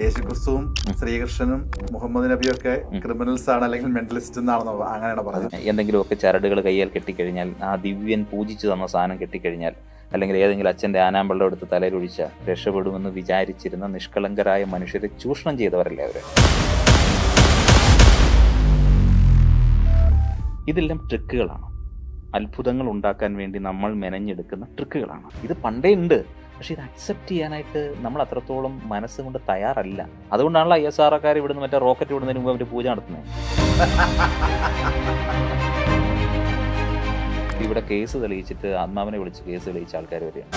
യേശുക്രിസ്തുവും ശ്രീകൃഷ്ണനും Muhammad നബിയൊക്കെ criminals ആണ് അല്ലെങ്കിൽ mentalist എന്നാണെന്നോ അങ്ങനെയാണ് പറഞ്ഞത്. എന്തെങ്കിലുമൊക്കെ ചരടുകൾ കയ്യിൽ കെട്ടിക്കഴിഞ്ഞാൽ, ആ ദിവ്യൻ പൂജിച്ചു തന്ന സാധനം കെട്ടിക്കഴിഞ്ഞാൽ, അല്ലെങ്കിൽ ഏതെങ്കിലും അച്ഛൻ്റെ ആനാമ്പള്ളം എടുത്ത് തലയിലൊഴിച്ച രക്ഷപ്പെടുമെന്ന് വിചാരിച്ചിരുന്ന നിഷ്കളങ്കരായ മനുഷ്യരെ ചൂഷണം ചെയ്തവരല്ലേ അവര്. ഇതെല്ലാം ട്രിക്കുകളാണ്, അത്ഭുതങ്ങൾ ഉണ്ടാക്കാൻ വേണ്ടി നമ്മൾ മെനഞ്ഞെടുക്കുന്ന ട്രിക്കുകളാണ്. ഇത് പണ്ടേ ഉണ്ട്, പക്ഷെ ഇത് അക്സെപ്റ്റ് ചെയ്യാനായിട്ട് നമ്മൾ അത്രത്തോളം മനസ്സുകൊണ്ട് തയ്യാറല്ല. അതുകൊണ്ടാണല്ലോ ISROക്കാർ ഇവിടുന്ന് മറ്റേ റോക്കറ്റ് വിടുന്നതിന് മുമ്പ് അവർ പൂജ നടത്തുന്നത്. ഇവിടെ കേസ് തെളിയിച്ചിട്ട് ആത്മാവിനെ വിളിച്ച് കേസ് തെളിയിച്ച ആൾക്കാർ വരികയാണ്.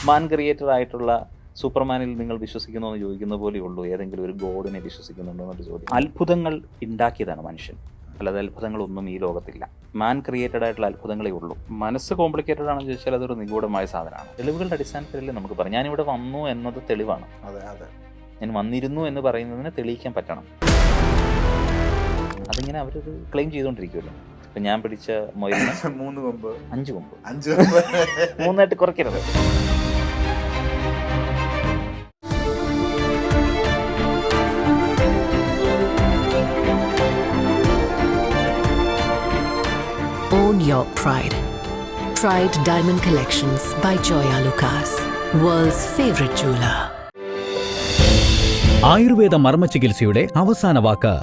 മാൻ ക്രിയേറ്റർ ആയിട്ടുള്ള സൂപ്പർമാനിൽ നിങ്ങൾ വിശ്വസിക്കുന്നോ എന്ന് ചോദിക്കുന്ന പോലെയുള്ളൂ ഏതെങ്കിലും ഒരു ഗോഡിനെ വിശ്വസിക്കുന്നുണ്ടോ എന്നൊരു ചോദ്യം. അത്ഭുതങ്ങൾ ഉണ്ടാക്കിയതാണ് മനുഷ്യൻ, അല്ലാതെ അത്ഭുതങ്ങളൊന്നും ഈ ലോകത്തില്ല. മാൻ ക്രിയേറ്റഡ് ആയിട്ടുള്ള അത്ഭുതങ്ങളേ ഉള്ളൂ. മനസ്സ് കോംപ്ലിക്കേറ്റഡ് ആണെന്ന് ചോദിച്ചാൽ അതൊരു നിഗൂഢമായ സാധനമാണ്. തെളിവുകളുടെ അടിസ്ഥാനത്തിലല്ലേ നമുക്ക് പറയാം. ഞാനിവിടെ വന്നു എന്നത് തെളിവാണ്. ഞാൻ വന്നിരുന്നു എന്ന് പറയുന്നതിനെ തെളിയിക്കാൻ പറ്റണം. അതിങ്ങനെ അവരത് ക്ലെയിം ചെയ്തുകൊണ്ടിരിക്കുമല്ലോ. ഇപ്പം ഞാൻ പിടിച്ച മൊയിലിന് 3 കൊമ്പ് 5 കൊമ്പ് 3 കുറയ്ക്കരുത്. Own your pride. Pride Diamond Collections by Joya Lucas, world's favorite jeweler. Ayurveda മർമ്മ ചികിത്സയുടെ അവസാന വാക്ക്.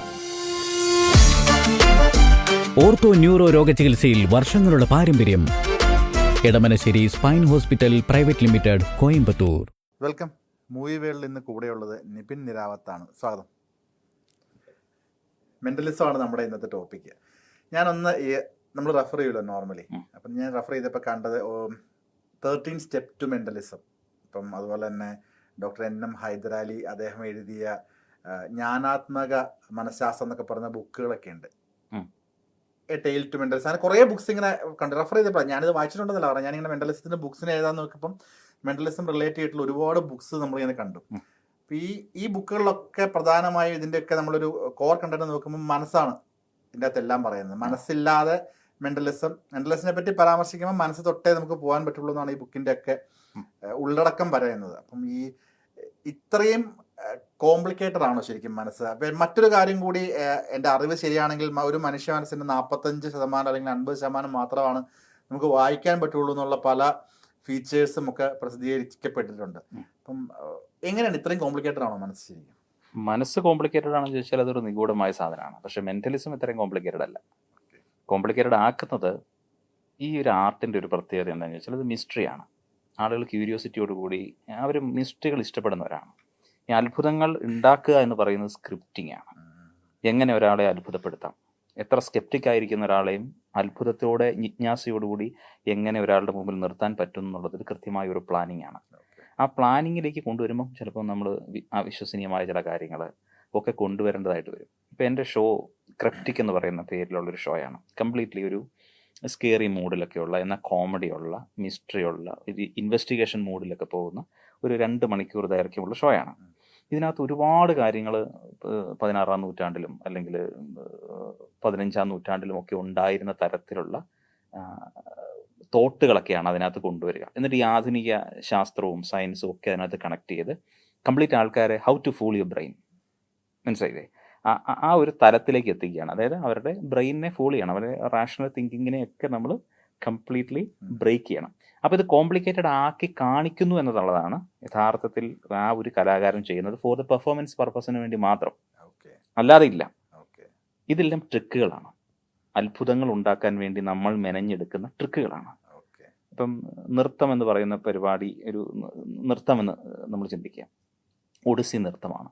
ഓർത്തോ ന്യൂറോ രോഗചികിത്സയിൽ വർഷങ്ങളുടെ പാരമ്പര്യം. Edamanassery spine hospital private limited, Coimbatore. Welcome. Movie വേൾഡിൽ ഇന്ന് കൂടെയുള്ളത് നിപിൻ നിരാവത്താണ്. സ്വാഗതം. മെന്റലിസമാണ് നമ്മുടെ ഇന്നത്തെ ടോപ്പിക്ക്. നമ്മൾ റെഫർ ചെയ്യുമല്ലോ നോർമലി. അപ്പം ഞാൻ റെഫർ ചെയ്തപ്പോൾ കണ്ടത് 13 സ്റ്റെപ്പ് ടു മെന്റലിസം. ഇപ്പം അതുപോലെ തന്നെ ഡോക്ടർ NM ഹൈദരാലി അദ്ദേഹം എഴുതിയ ജ്ഞാനാത്മക മനഃശാസ്ത്രം എന്നൊക്കെ പറഞ്ഞ ബുക്കുകളൊക്കെ ഉണ്ട്. എ ടെയിൽ ടു മെന്റലിസം, അങ്ങനെ കുറേ ബുക്സ് ഇങ്ങനെ കണ്ട് റെഫർ ചെയ്തപ്പോൾ ഞാനിത് വായിച്ചിട്ടുണ്ടെന്നല്ല പറഞ്ഞത്. ഞാനിങ്ങനെ മെന്റലിസത്തിൻ്റെ ബുക്സിന് എഴുതാൻ നോക്കിയപ്പം മെന്റലിസം റിലേറ്റ് ചെയ്തിട്ടുള്ള ഒരുപാട് ബുക്സ് നമ്മളിങ്ങനെ കണ്ടു. അപ്പം ഈ ബുക്കുകളിലൊക്കെ പ്രധാനമായും ഇതിൻ്റെയൊക്കെ നമ്മളൊരു കോർ കണ്ടന്റ് നോക്കുമ്പോൾ മനസ്സാണ് ഇതിൻ്റെ അകത്ത് എല്ലാം പറയുന്നത്. മനസ്സില്ലാതെ മെന്റലിസത്തിനെ പറ്റി പരാമർശിക്കുമ്പോൾ മനസ്സ് തൊട്ടേ നമുക്ക് പോകാൻ പറ്റുള്ളൂ എന്നാണ് ഈ ബുക്കിൻ്റെ ഒക്കെ ഉള്ളടക്കം പറയുന്നത്. അപ്പം ഇത്രയും കോംപ്ലിക്കേറ്റഡ് ആണോ ശരിക്കും മനസ്സ്? അപ്പം മറ്റൊരു കാര്യം കൂടി, എൻ്റെ അറിവ് ശരിയാണെങ്കിൽ ഒരു മനുഷ്യ മനസ്സിൻ്റെ 45% അല്ലെങ്കിൽ 50% മാത്രമാണ് നമുക്ക് വായിക്കാൻ പറ്റുള്ളൂ എന്നുള്ള പല ഫീച്ചേഴ്സും ഒക്കെ പ്രസിദ്ധീകരിക്കപ്പെട്ടിട്ടുണ്ട്. അപ്പം എങ്ങനെയാണ് ഇത്രയും കോംപ്ലിക്കേറ്റഡ് ആണോ മനസ്സ് ശരിക്കും? മനസ്സ് കോംപ്ലിക്കേറ്റഡ് ആണെന്ന് ചോദിച്ചാൽ അതൊരു നിഗൂഢമായ സാധനമാണ്. പക്ഷെ മെന്റലിസം ഇത്രയും കോംപ്ലിക്കേറ്റഡ് അല്ല. കോംപ്ലിക്കേറ്റഡ് ആക്കുന്നത് ഈ ഒരു ആർട്ടിൻ്റെ ഒരു പ്രത്യേകത എന്താണെന്ന് ചോദിച്ചാൽ അത് മിസ്റ്ററിയാണ്. ആളുകൾ ക്യൂരിയോസിറ്റിയോടുകൂടി അവർ മിസ്റ്ററികൾ ഇഷ്ടപ്പെടുന്നവരാണ്. ഈ അത്ഭുതങ്ങൾ ഉണ്ടാക്കുക എന്ന് പറയുന്നത് സ്ക്രിപ്റ്റിംഗ് ആണ്. എങ്ങനെ ഒരാളെ അത്ഭുതപ്പെടുത്താം, എത്ര സ്കെപ്റ്റിക് ആയിരിക്കുന്ന ഒരാളെയും അത്ഭുതത്തോടെ ജിജ്ഞാസയോടുകൂടി എങ്ങനെ ഒരാളുടെ മുമ്പിൽ നിർത്താൻ പറ്റും എന്നുള്ളതൊരു കൃത്യമായ ഒരു പ്ലാനിങ് ആണ്. ആ പ്ലാനിങ്ങിലേക്ക് കൊണ്ടുവരുമ്പം ചിലപ്പോൾ നമ്മൾ അവിശ്വസനീയമായ ചില കാര്യങ്ങൾ ഒക്കെ കൊണ്ടുവരേണ്ടതായിട്ട് വരും. ഇപ്പോൾ എൻ്റെ ഷോ ക്രിപ്റ്റിക് എന്ന് പറയുന്ന പേരിലുള്ളൊരു ഷോയാണ്. കംപ്ലീറ്റ്ലി ഒരു സ്കേറി മൂഡിലൊക്കെയുള്ള, എന്നാൽ കോമഡിയുള്ള, മിസ്റ്ററിയുള്ള, ഒരു ഇൻവെസ്റ്റിഗേഷൻ മൂഡിലൊക്കെ പോകുന്ന ഒരു 2 മണിക്കൂർ ദൈർഘ്യമുള്ള ഷോയാണ്. ഇതിനകത്ത് ഒരുപാട് കാര്യങ്ങൾ 16-ാം നൂറ്റാണ്ടിലും അല്ലെങ്കിൽ 15-ാം നൂറ്റാണ്ടിലും ഒക്കെ ഉണ്ടായിരുന്ന തരത്തിലുള്ള തോട്ടുകളൊക്കെയാണ് അതിനകത്ത് കൊണ്ടുവരിക. എന്നിട്ട് ഈ ആധുനിക ശാസ്ത്രവും സയൻസും ഒക്കെ അതിനകത്ത് കണക്ട് ചെയ്ത് കംപ്ലീറ്റ് ആൾക്കാരെ how to fool your brain, മനസ്സിലായില്ലേ, ആ ഒരു തലത്തിലേക്ക് എത്തിക്കുകയാണ്. അതായത് അവരുടെ ബ്രെയിനിനെ ഫൂൾ ചെയ്യണം, അവരുടെ റാഷണൽ തിങ്കിങ്ങിനെയൊക്കെ നമ്മൾ കംപ്ലീറ്റ്ലി ബ്രേക്ക് ചെയ്യണം. അപ്പോൾ ഇത് കോംപ്ലിക്കേറ്റഡ് ആക്കി കാണിക്കുന്നു എന്നുള്ളതാണ് യഥാർത്ഥത്തിൽ ആ ഒരു കലാകാരൻ ചെയ്യുന്നത് ഫോർ ദ പെർഫോമൻസ് പർപ്പസിന് വേണ്ടി മാത്രം, അല്ലാതെ ഇല്ല. ഇതെല്ലാം ട്രിക്കുകളാണ്, അത്ഭുതങ്ങൾ ഉണ്ടാക്കാൻ വേണ്ടി നമ്മൾ മെനഞ്ഞെടുക്കുന്ന ട്രിക്കുകളാണ്. ഇപ്പം നൃത്തം എന്ന് പറയുന്ന പരിപാടി ഒരു നൃത്തമെന്ന് നമ്മൾ ചിന്തിക്കുക. ഒഡിസി നൃത്തമാണ്,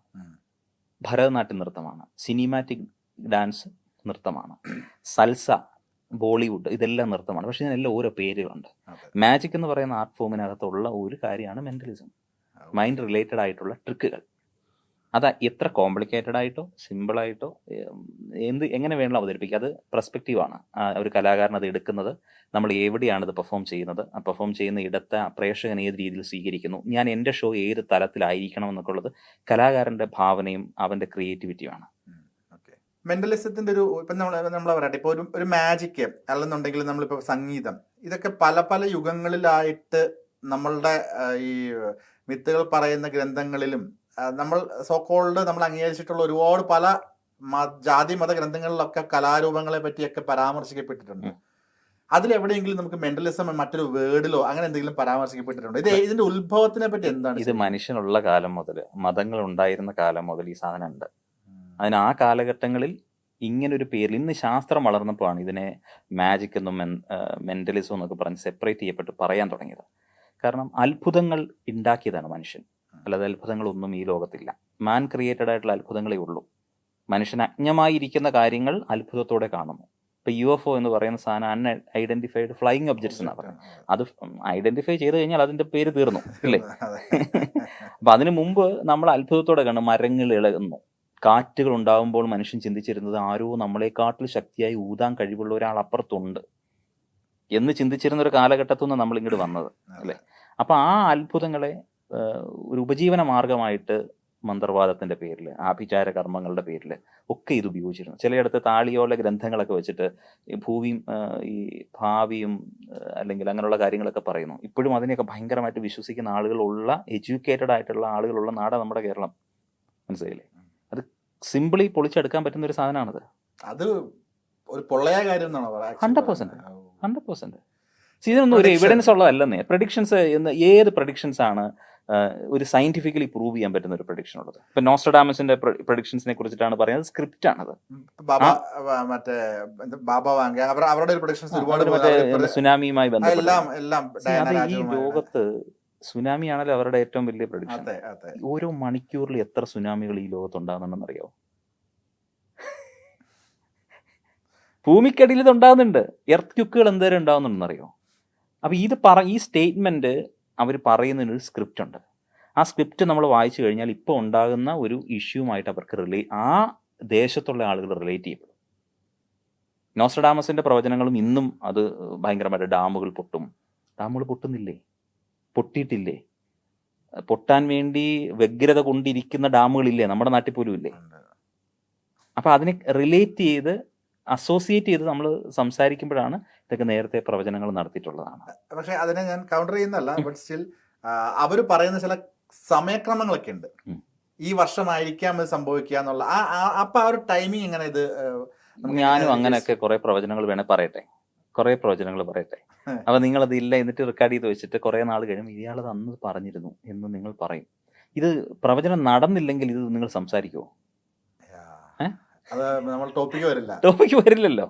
ഭരതനാട്യം നൃത്തമാണ്, സിനിമാറ്റിക് ഡാൻസ് നൃത്തമാണ്, സൽസ, ബോളിവുഡ്, ഇതെല്ലാം നൃത്തമാണ്. പക്ഷെ ഇതിനെല്ലാം ഓരോ പേരുകളുണ്ട്. മാജിക് എന്ന് പറയുന്ന ആർട്ട് ഫോമിനകത്തുള്ള ഒരു കാര്യമാണ് മെന്റലിസം, മൈൻഡ് റിലേറ്റഡ് ആയിട്ടുള്ള ട്രിക്കുകൾ. അത് എത്ര കോംപ്ലിക്കേറ്റഡ് ആയിട്ടോ സിമ്പിളായിട്ടോ എങ്ങനെ വേണമെങ്കിലും അവതരിപ്പിക്കുക. അത് പെർസ്പെക്റ്റീവാണ്. ഒരു കലാകാരൻ അത് എടുക്കുന്നത്, നമ്മൾ എവിടെയാണ് ഇത് പെർഫോം ചെയ്യുന്നത്, ആ പെർഫോം ചെയ്യുന്ന ഇടത്തെ പ്രേക്ഷകൻ ഏത് രീതിയിൽ സ്വീകരിക്കുന്നു, ഞാൻ എൻ്റെ ഷോ ഏത് തലത്തിലായിരിക്കണം എന്നൊക്കെ ഉള്ളത് കലാകാരൻ്റെ ഭാവനയും അവൻ്റെ ക്രിയേറ്റിവിറ്റിയുമാണ്. മെന്റലിസത്തിന്റെ ഒരു ഇപ്പം നമ്മൾ പറയട്ടെ, ഇപ്പോൾ ഒരു മാജിക് അല്ലെന്നുണ്ടെങ്കിൽ നമ്മളിപ്പോൾ സംഗീതം, ഇതൊക്കെ പല പല യുഗങ്ങളിലായിട്ട് നമ്മളുടെ ഈ മിത്തുകൾ പറയുന്ന ഗ്രന്ഥങ്ങളിലും നമ്മൾ സോക്കോൾഡ് നമ്മൾ അംഗീകരിച്ചിട്ടുള്ള ഒരുപാട് പല ജാതി മത ഗ്രന്ഥങ്ങളിലൊക്കെ കലാരൂപങ്ങളെ പറ്റിയൊക്കെ പരാമർശിക്കപ്പെട്ടിട്ടുണ്ട്. അതിലെവിടെയെങ്കിലും നമുക്ക് മെന്റലിസം മറ്റൊരു വേർഡിലോ അങ്ങനെ എന്തെങ്കിലും പരാമർശിക്കപ്പെട്ടിട്ടുണ്ടോ? ഇതിന്റെ ഉത്ഭവത്തിനെ പറ്റി എന്താണ്? ഇത് മനുഷ്യനുള്ള കാലം മുതൽ, മതങ്ങൾ ഉണ്ടായിരുന്ന കാലം മുതൽ ഈ സാധനം ഉണ്ട്. അതിന് ആ കാലഘട്ടങ്ങളിൽ ഇങ്ങനൊരു പേരിൽ, ഇന്ന് ശാസ്ത്രം വളർന്നപ്പോഴാണ് ഇതിനെ മാജിക് എന്നും മെന്റലിസം എന്നൊക്കെ പറഞ്ഞ് സെപ്പറേറ്റ് ചെയ്യപ്പെട്ട് പറയാൻ തുടങ്ങിയത്. കാരണം അത്ഭുതങ്ങൾ ഉണ്ടാക്കിയതാണ് മനുഷ്യൻ, അല്ലാതെ അത്ഭുതങ്ങളൊന്നും ഈ ലോകത്തില്ല. മാൻ ക്രിയേറ്റഡ് ആയിട്ടുള്ള അത്ഭുതങ്ങളേ ഉള്ളൂ. മനുഷ്യൻ അജ്ഞമായിരിക്കുന്ന കാര്യങ്ങൾ അത്ഭുതത്തോടെ കാണുന്നു. ഇപ്പൊ UFO എന്ന് പറയുന്ന സാധനം അൺഐഡന്റിഫൈഡ് ഫ്ലൈയിങ് ഒബ്ജക്ട്സ് എന്നാണ് പറയുന്നത്. അത് ഐഡന്റിഫൈ ചെയ്ത് കഴിഞ്ഞാൽ അതിന്റെ പേര് തീർന്നു, അല്ലേ? അപ്പൊ അതിനു മുമ്പ് നമ്മൾ അത്ഭുതത്തോടെ കണ്ടു മരങ്ങൾ ഇളകുന്നു, കാറ്റുകൾ ഉണ്ടാകുമ്പോൾ മനുഷ്യൻ ചിന്തിച്ചിരുന്നത് ആരോ നമ്മളെക്കാട്ടിൽ ശക്തിയായി ഊതാൻ കഴിവുള്ള ഒരാൾ അപ്പുറത്തുണ്ട് എന്ന് ചിന്തിച്ചിരുന്ന ഒരു കാലഘട്ടത്തിൽ നിന്ന് നമ്മൾ ഇങ്ങോട്ട് വന്നത്, അല്ലേ? അപ്പൊ ആ അത്ഭുതങ്ങളെ ഒരു ഉപജീവന മാർഗമായിട്ട് മന്ത്രവാദത്തിന്റെ പേരിൽ, ആഭിചാര കർമ്മങ്ങളുടെ പേരിൽ ഒക്കെ ഇത് ഉപയോഗിച്ചിരുന്നു. ചിലയിടത്ത് താളിയോല ഗ്രന്ഥങ്ങളൊക്കെ വെച്ചിട്ട് ഈ ഭൂമിയും ഈ ഭാവിയും അല്ലെങ്കിൽ അങ്ങനെയുള്ള കാര്യങ്ങളൊക്കെ പറയുന്നു. ഇപ്പോഴും അതിനെയൊക്കെ ഭയങ്കരമായിട്ട് വിശ്വസിക്കുന്ന ആളുകളുള്ള, എഡ്യൂക്കേറ്റഡ് ആയിട്ടുള്ള ആളുകളുള്ള നാടാണ് നമ്മുടെ കേരളം. മനസ്സിലായില്ലേ? അത് സിമ്പിളി പൊളിച്ചെടുക്കാൻ പറ്റുന്ന ഒരു സാധനമാണത്. അത് ഒരു പൊള്ളയ കാര്യം 100%. ഇതിനൊന്നും ഒരു എവിഡൻസ് ഉള്ളതല്ലെന്നേ. പ്രഡിക്ഷൻസ് ഏത് പ്രഡിക്ഷൻസ് ആണ് ഒരു സയന്റിഫിക്കലി പ്രൂവ് ചെയ്യാൻ പറ്റുന്ന ഒരു പ്രഡിക്ഷൻ ഉള്ളത്? ഇപ്പൊ നോസ്ട്രഡാമസിന്റെ പ്രഡിക്ഷൻസിനെ കുറിച്ചിട്ടാണ് പറയുന്നത്. സ്ക്രിപ്റ്റ് ആണത്. അവരുടെ സുനാമിയുമായി ബന്ധപ്പെട്ട് ഈ ലോകത്ത് സുനാമി ആണല്ലോ അവരുടെ ഏറ്റവും വലിയ പ്രഡിക്ഷൻ. ഓരോ മണിക്കൂറിൽ എത്ര സുനാമികൾ ഈ ലോകത്തുണ്ടാകുന്നുണ്ടെന്നറിയോ? ഭൂമിക്കടിയിൽ ഇത് ഉണ്ടാകുന്നുണ്ട്. എർത്ത് ക്യുക്കുകൾ എന്തേലും ഉണ്ടാകുന്നുണ്ടെന്നറിയോ? അപ്പൊ ഈ സ്റ്റേറ്റ്മെന്റ് അവർ പറയുന്നതിനൊരു സ്ക്രിപ്റ്റ് ഉണ്ട്. ആ സ്ക്രിപ്റ്റ് നമ്മൾ വായിച്ചു കഴിഞ്ഞാൽ ഇപ്പോൾ ഉണ്ടാകുന്ന ഒരു ഇഷ്യൂമായിട്ട് അവർക്ക് ആ ദേശത്തുള്ള ആളുകൾ റിലേറ്റ് ചെയ്യപ്പെടും. നോസ്ട്രഡാമസിന്റെ പ്രവചനങ്ങളും ഇന്നും അത് ഭയങ്കരമായിട്ട് ഡാമുകൾ പൊട്ടും. ഡാമുകൾ പൊട്ടുന്നില്ലേ? പൊട്ടിയിട്ടില്ലേ? പൊട്ടാൻ വേണ്ടി വ്യഗ്രത കൊണ്ടിരിക്കുന്ന ഡാമുകളില്ലേ? നമ്മുടെ നാട്ടിൽ പോലും ഇല്ലേ? അപ്പൊ അതിനെ റിലേറ്റ് ചെയ്ത് അസോസിയേറ്റ് ചെയ്ത് നമ്മൾ സംസാരിക്കുമ്പോഴാണ് ഇതൊക്കെ നേരത്തെ പ്രവചനങ്ങൾ നടത്തിയിട്ടുള്ളതാണ്. പക്ഷെ അതിനെ ഞാൻ കൗണ്ടർ ചെയ്യുന്നല്ല. ബട്ട് സ്റ്റിൽ അവർ പറയുന്ന ചില സമയക്രമങ്ങളൊക്കെ ഉണ്ട്. ഈ വർഷമായിരിക്കാം ഇത് സംഭവിക്കുക എന്നുള്ള അപ്പൊ ആ ഒരു ടൈമിങ് എങ്ങനെ? ഇത് ഞാനും അങ്ങനെയൊക്കെ കുറെ പ്രവചനങ്ങൾ പറയട്ടെ. അപ്പൊ നിങ്ങളത് ഇല്ല എന്നിട്ട് റെക്കോർഡ് ചെയ്ത് വെച്ചിട്ട് കുറെ നാൾ കഴിയുമ്പോൾ ഇയാളത് അന്ന് പറഞ്ഞിരുന്നു എന്ന് നിങ്ങൾ പറയും. ഇത് പ്രവചനം നടന്നില്ലെങ്കിൽ ഇത് നിങ്ങൾ സംസാരിക്കുമോ? ടോപ്പിക്ക് വരില്ലല്ലോ.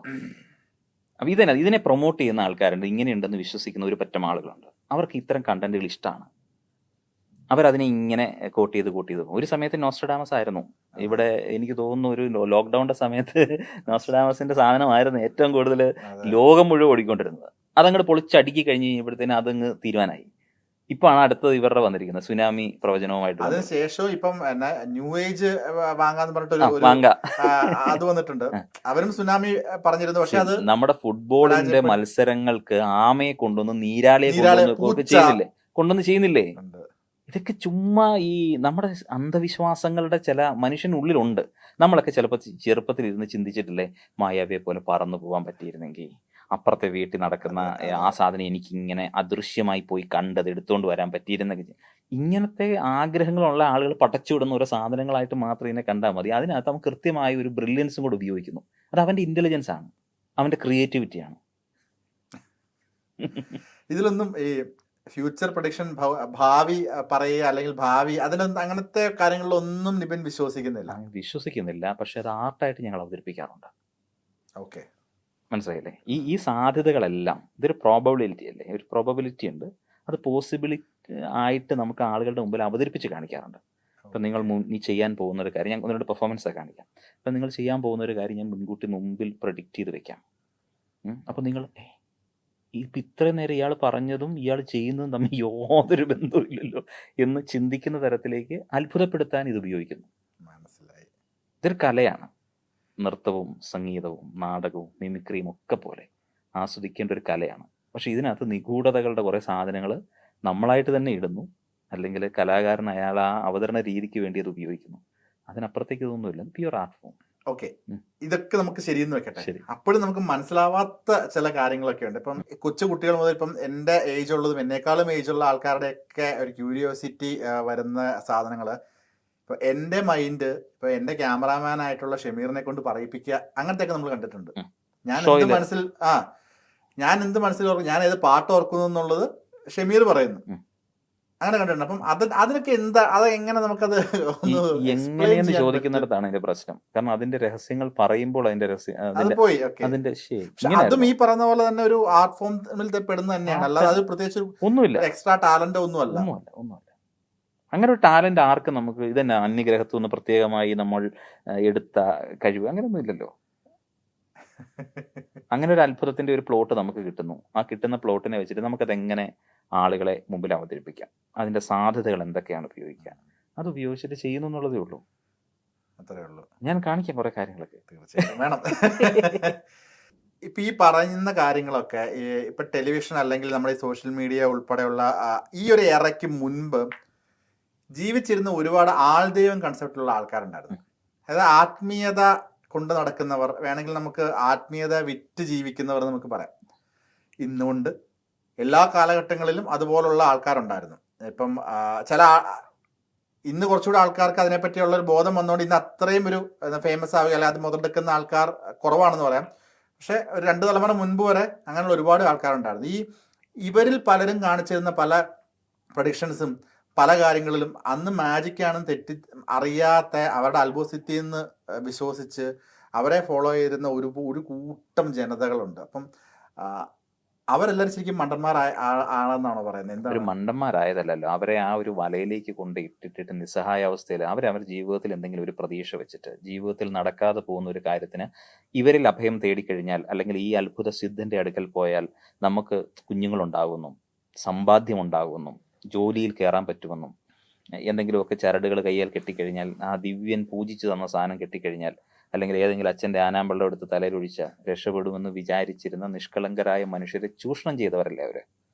അപ്പൊ ഇതിനെ പ്രൊമോട്ട് ചെയ്യുന്ന ആൾക്കാരുണ്ട്, ഇങ്ങനെയുണ്ടെന്ന് വിശ്വസിക്കുന്ന ഒരു പറ്റം ആളുകളുണ്ട്. അവർക്ക് ഇത്തരം കണ്ടന്റുകൾ ഇഷ്ടമാണ്. അവരതിനെ ഇങ്ങനെ കോട്ട് ചെയ്ത് പോകും. ഒരു സമയത്ത് നോസ്ട്രഡാമസ് ആയിരുന്നു ഇവിടെ. എനിക്ക് തോന്നുന്നു ഒരു ലോക്ക്ഡൌണിന്റെ സമയത്ത് നോസ്ട്രഡാമസിന്റെ സാധനമായിരുന്നു ഏറ്റവും കൂടുതൽ ലോകം മുഴുവൻ ഓടിക്കൊണ്ടിരുന്നത്. അതങ്ങോട്ട് പൊളിച്ചടുക്കി കഴിഞ്ഞ് കഴിഞ്ഞപ്പോഴത്തേനും അതങ്ങ് തീരുമാനമായി. ഇപ്പാണ് അടുത്തത് ഇവരുടെ വന്നിരിക്കുന്നത് സുനാമി പ്രവചനവുമായിട്ട്. അതിനുശേഷം ഇപ്പം ന്യൂ ഏജ് വാങ്ങാന്ന് പറഞ്ഞിട്ട് അത് വന്നിട്ടുണ്ട്. അവരും സുനാമി പറഞ്ഞിരുന്നു. പക്ഷെ അത് നമ്മുടെ ഫുട്ബോളിന്റെ മത്സരങ്ങൾക്ക് ആമയെ കൊണ്ടുവന്ന് നീരാളിയെ കൊണ്ടുവന്ന് ചെയ്യുന്നില്ലേ? ഇതൊക്കെ ചുമ്മാ ഈ നമ്മുടെ അന്ധവിശ്വാസങ്ങളുടെ ചില മനുഷ്യനുള്ളിലുണ്ട്. നമ്മളൊക്കെ ചിലപ്പോൾ ചെറുപ്പത്തിൽ ഇരുന്ന് ചിന്തിച്ചിട്ടില്ലേ, മായാവിയെ പോലെ പറന്നു പോകാൻ പറ്റിയിരുന്നെങ്കിൽ, അപ്പുറത്തെ വീട്ടിൽ നടക്കുന്ന ആ സാധനം എനിക്കിങ്ങനെ അദൃശ്യമായി പോയി കണ്ടത് എടുത്തുകൊണ്ട് വരാൻ പറ്റിയിരുന്നെങ്കിൽ. ഇങ്ങനത്തെ ആഗ്രഹങ്ങളുള്ള ആളുകൾ പടച്ചുവിടുന്ന ഓരോ സാധനങ്ങളായിട്ട് മാത്രം ഇതിനെ കണ്ടാൽ മതി. അതിനകത്ത് അവൻ കൃത്യമായ ഒരു ബ്രില്യൻസും കൂടെ ഉപയോഗിക്കുന്നു. അത് അവൻ്റെ ഇൻ്റലിജൻസ് ആണ്, അവൻ്റെ ക്രിയേറ്റിവിറ്റിയാണ്. ഇതിലൊന്നും ഈ ഫ്യൂച്ചർ പ്രഡിക്ഷൻ, ഭാവി പറയുക അല്ലെങ്കിൽ ഭാവി, അതിനൊന്നും അങ്ങനത്തെ കാര്യങ്ങളിലൊന്നും നിബിൻ വിശ്വസിക്കുന്നില്ല. പക്ഷെ അത് ആർട്ടായിട്ട് ഞങ്ങൾ അവതരിപ്പിക്കാറുണ്ട്. ഓക്കെ, മനസ്സിലായില്ലേ? ഈ സാധ്യതകളെല്ലാം ഇതൊരു പ്രോബബിലിറ്റി അല്ലേ? ഒരു പ്രോബബിലിറ്റി ഉണ്ട്. അത് പോസിബിലിറ്റി ആയിട്ട് നമുക്ക് ആളുകളുടെ മുമ്പിൽ അവതരിപ്പിച്ച് കാണിക്കാറുണ്ട്. ഇപ്പം നിങ്ങൾ ചെയ്യാൻ പോകുന്ന ഒരു കാര്യം, ഞാൻ ഒന്നുകൂടെ പെർഫോമൻസ് കാണിക്കാം. ഇപ്പം നിങ്ങൾ ചെയ്യാൻ പോകുന്ന ഒരു കാര്യം ഞാൻ മുൻകൂട്ടി മുമ്പിൽ പ്രഡിക്റ്റ് ചെയ്ത് വെക്കാം. അപ്പം നിങ്ങൾ ഇപ്പം ഇത്രയും നേരം ഇയാൾ പറഞ്ഞതും ഇയാൾ ചെയ്യുന്നതും തമ്മിൽ യാതൊരു ബന്ധവുമില്ലല്ലോ എന്ന് ചിന്തിക്കുന്ന തരത്തിലേക്ക് അത്ഭുതപ്പെടുത്താൻ ഇത് ഉപയോഗിക്കുന്നു. മനസ്സിലായി. ഇതൊരു കലയാണ്. നൃത്തവും സംഗീതവും നാടകവും മിമിക്രിയും ഒക്കെ പോലെ ആസ്വദിക്കേണ്ട ഒരു കലയാണ്. പക്ഷെ ഇതിനകത്ത് നിഗൂഢതകളുടെ കുറേ സാധനങ്ങൾ നമ്മളായിട്ട് തന്നെ ഇടുന്നു, അല്ലെങ്കിൽ കലാകാരൻ അയാൾ ആ അവതരണ രീതിക്ക് വേണ്ടി അത് ഉപയോഗിക്കുന്നു. അതിനപ്പുറത്തേക്ക് ഇതൊന്നുമില്ല. Pure art form. ഓക്കെ, ഉം. ഇതൊക്കെ നമുക്ക് ശരിയെന്ന് വെക്കട്ടെ. ശരി. അപ്പോഴും നമുക്ക് മനസ്സിലാവാത്ത ചില കാര്യങ്ങളൊക്കെ ഉണ്ട്. ഇപ്പം കൊച്ചു കുട്ടികൾ മുതൽ ഇപ്പം എൻ്റെ ഏജ് ഉള്ളതും എന്നേക്കാളും ഏജ് ഉള്ള ആൾക്കാരുടെയൊക്കെ ഒരു ക്യൂരിയോസിറ്റി വരുന്ന സാധനങ്ങൾ. ഇപ്പൊ എൻ്റെ മൈൻഡ്, ഇപ്പൊ എൻ്റെ ക്യാമറാമാൻ ആയിട്ടുള്ള ഷമീറിനെ കൊണ്ട് പറയിപ്പിക്കുക, അങ്ങനത്തെയൊക്കെ നമ്മൾ കണ്ടിട്ടുണ്ട്. ഉം. ഞാൻ ഷോയില്. ഞാൻ എന്ത് മനസ്സിൽ ഓർക്കും, ഞാൻ ഏത് പാട്ട് ഓർക്കുന്നു എന്നുള്ളത് ഷമീർ പറയുന്നു. ഉം. അങ്ങനെ കണ്ടിട്ടുണ്ട്. അപ്പം അതിനൊക്കെ എന്താ, അത് എങ്ങനെ നമുക്കത് ഒന്ന് explain എങ്ങനെയെന്ന് ചെയ്യാൻ ചോദിക്കുന്നിടത്താണ് അതിന്റെ പ്രശ്നം. കാരണം അതിന്റെ രഹസ്യങ്ങൾ പറയുമ്പോൾ അതിന്റെ പറ്റും? അത് പോയി. ഓക്കെ, അതിന്റെ ശരി പക്ഷെ അതും ഇങ്ങനെയായിരുന്നു. ഈ പറഞ്ഞ പോലെ തന്നെ ഒരു ആർട്ട് ഫോമിൽ പെടുന്ന തന്നെയാണ്. അല്ലാതെ അത് പ്രത്യേകിച്ച് ഒന്നുമില്ല, എക്സ്ട്രാ ടാലന്റ് ഒന്നുമല്ല. ഒന്നുമല്ല. അങ്ങനെ ഒരു ടാലന്റ് ആർക്ക് നമുക്ക് ഇതന്നെ അന്യഗ്രഹത്തു നിന്ന് പ്രത്യേകമായി നമ്മൾ എടുത്ത കഴിവ് അങ്ങനെയൊന്നും ഇല്ലല്ലോ. അങ്ങനെ ഒരു അത്ഭുതത്തിന്റെ ഒരു പ്ലോട്ട് നമുക്ക് കിട്ടുന്നു. ആ കിട്ടുന്ന പ്ലോട്ടിനെ വെച്ചിട്ട് നമുക്കത് എങ്ങനെ ആളുകളെ മുമ്പിൽ അവതരിപ്പിക്കാം, അതിന്റെ സാധ്യതകൾ എന്തൊക്കെയാണ് ഉപയോഗിക്കുക, അത് ഉപയോഗിച്ചിട്ട് ചെയ്യുന്നു എന്നുള്ളതേ ഉള്ളൂ. അത്രേ ഉള്ളൂ. ഞാൻ കാണിക്കാം കുറെ കാര്യങ്ങളൊക്കെ. തീർച്ചയായിട്ടും വേണം. ഇപ്പൊ ഈ പറയുന്ന കാര്യങ്ങളൊക്കെ ഇപ്പൊ ടെലിവിഷൻ അല്ലെങ്കിൽ നമ്മുടെ ഈ സോഷ്യൽ മീഡിയ ഉൾപ്പെടെയുള്ള ഈ ഒരു എറയ്ക്ക് മുൻപ് ജീവിച്ചിരുന്ന ഒരുപാട് ആൾദൈവം കൺസെപ്റ്റുള്ള ആൾക്കാരുണ്ടായിരുന്നു. അതായത് ആത്മീയത കൊണ്ട് നടക്കുന്നവർ, വേണമെങ്കിൽ നമുക്ക് ആത്മീയത വിറ്റ് ജീവിക്കുന്നവർ നമുക്ക് പറയാം. ഇന്നുകൊണ്ട് എല്ലാ കാലഘട്ടങ്ങളിലും അതുപോലുള്ള ആൾക്കാരുണ്ടായിരുന്നു. ഇപ്പം ഇന്ന് കുറച്ചുകൂടി ആൾക്കാർക്ക് അതിനെപ്പറ്റിയുള്ള ഒരു ബോധം വന്നുകൊണ്ട് ഇന്ന് അത്രയും ഒരു ഫേമസ് ആവുക അല്ലെങ്കിൽ അത് മുതലെടുക്കുന്ന ആൾക്കാർ കുറവാണെന്ന് പറയാം. പക്ഷെ ഒരു 2 തലമുറ മുൻപ് വരെ അങ്ങനെയുള്ള ഒരുപാട് ആൾക്കാരുണ്ടായിരുന്നു. ഇവരിൽ പലരും കാണിച്ചിരുന്ന പല പ്രഡിക്ഷൻസും പല കാര്യങ്ങളിലും അന്ന് മാജിക്കാണെന്ന് അറിയാത്ത അവരുടെ അത്ഭുതസിദ്ധിയിൽ നിന്ന് വിശ്വസിച്ച് അവരെ ഫോളോ ചെയ്തിരുന്ന ഒരു കൂട്ടം ജനതകളുണ്ട്. അപ്പം അവരെല്ലാവരും ശരിക്കും മണ്ടന്മാരാണെന്നാണോ പറയുന്നത്? എന്താ? ഒരു മണ്ടന്മാരായതല്ലല്ലോ, അവരെ ആ ഒരു വലയിലേക്ക് കൊണ്ട് ഇട്ടിട്ട് നിസ്സഹായ അവസ്ഥയിൽ അവരുടെ ജീവിതത്തിൽ എന്തെങ്കിലും ഒരു പ്രതീക്ഷ വെച്ചിട്ട് ജീവിതത്തിൽ നടക്കാതെ പോകുന്ന ഒരു കാര്യത്തിന് ഇവരിൽ അഭയം തേടിക്കഴിഞ്ഞാൽ, അല്ലെങ്കിൽ ഈ അത്ഭുത സിദ്ധന്റെ അടുക്കൽ പോയാൽ നമുക്ക് കുഞ്ഞുങ്ങളുണ്ടാകുന്നു, സമ്പാദ്യം ഉണ്ടാകുന്നു, ജോലിയിൽ കയറാൻ പറ്റുമെന്നും, എന്തെങ്കിലുമൊക്കെ ചരടുകൾ കയ്യാൽ കെട്ടിക്കഴിഞ്ഞാൽ ആ ദിവ്യൻ പൂജിച്ചു തന്ന സാധനം കെട്ടിക്കഴിഞ്ഞാൽ, അല്ലെങ്കിൽ ഏതെങ്കിലും അച്ഛൻ്റെ ആനാമ്പള്ളം എടുത്ത് തലയിലൊഴിച്ച രക്ഷപ്പെടുമെന്ന് വിചാരിച്ചിരുന്ന നിഷ്കളങ്കരായ മനുഷ്യരെ ചൂഷണം ചെയ്തവരല്ലേ അവർ.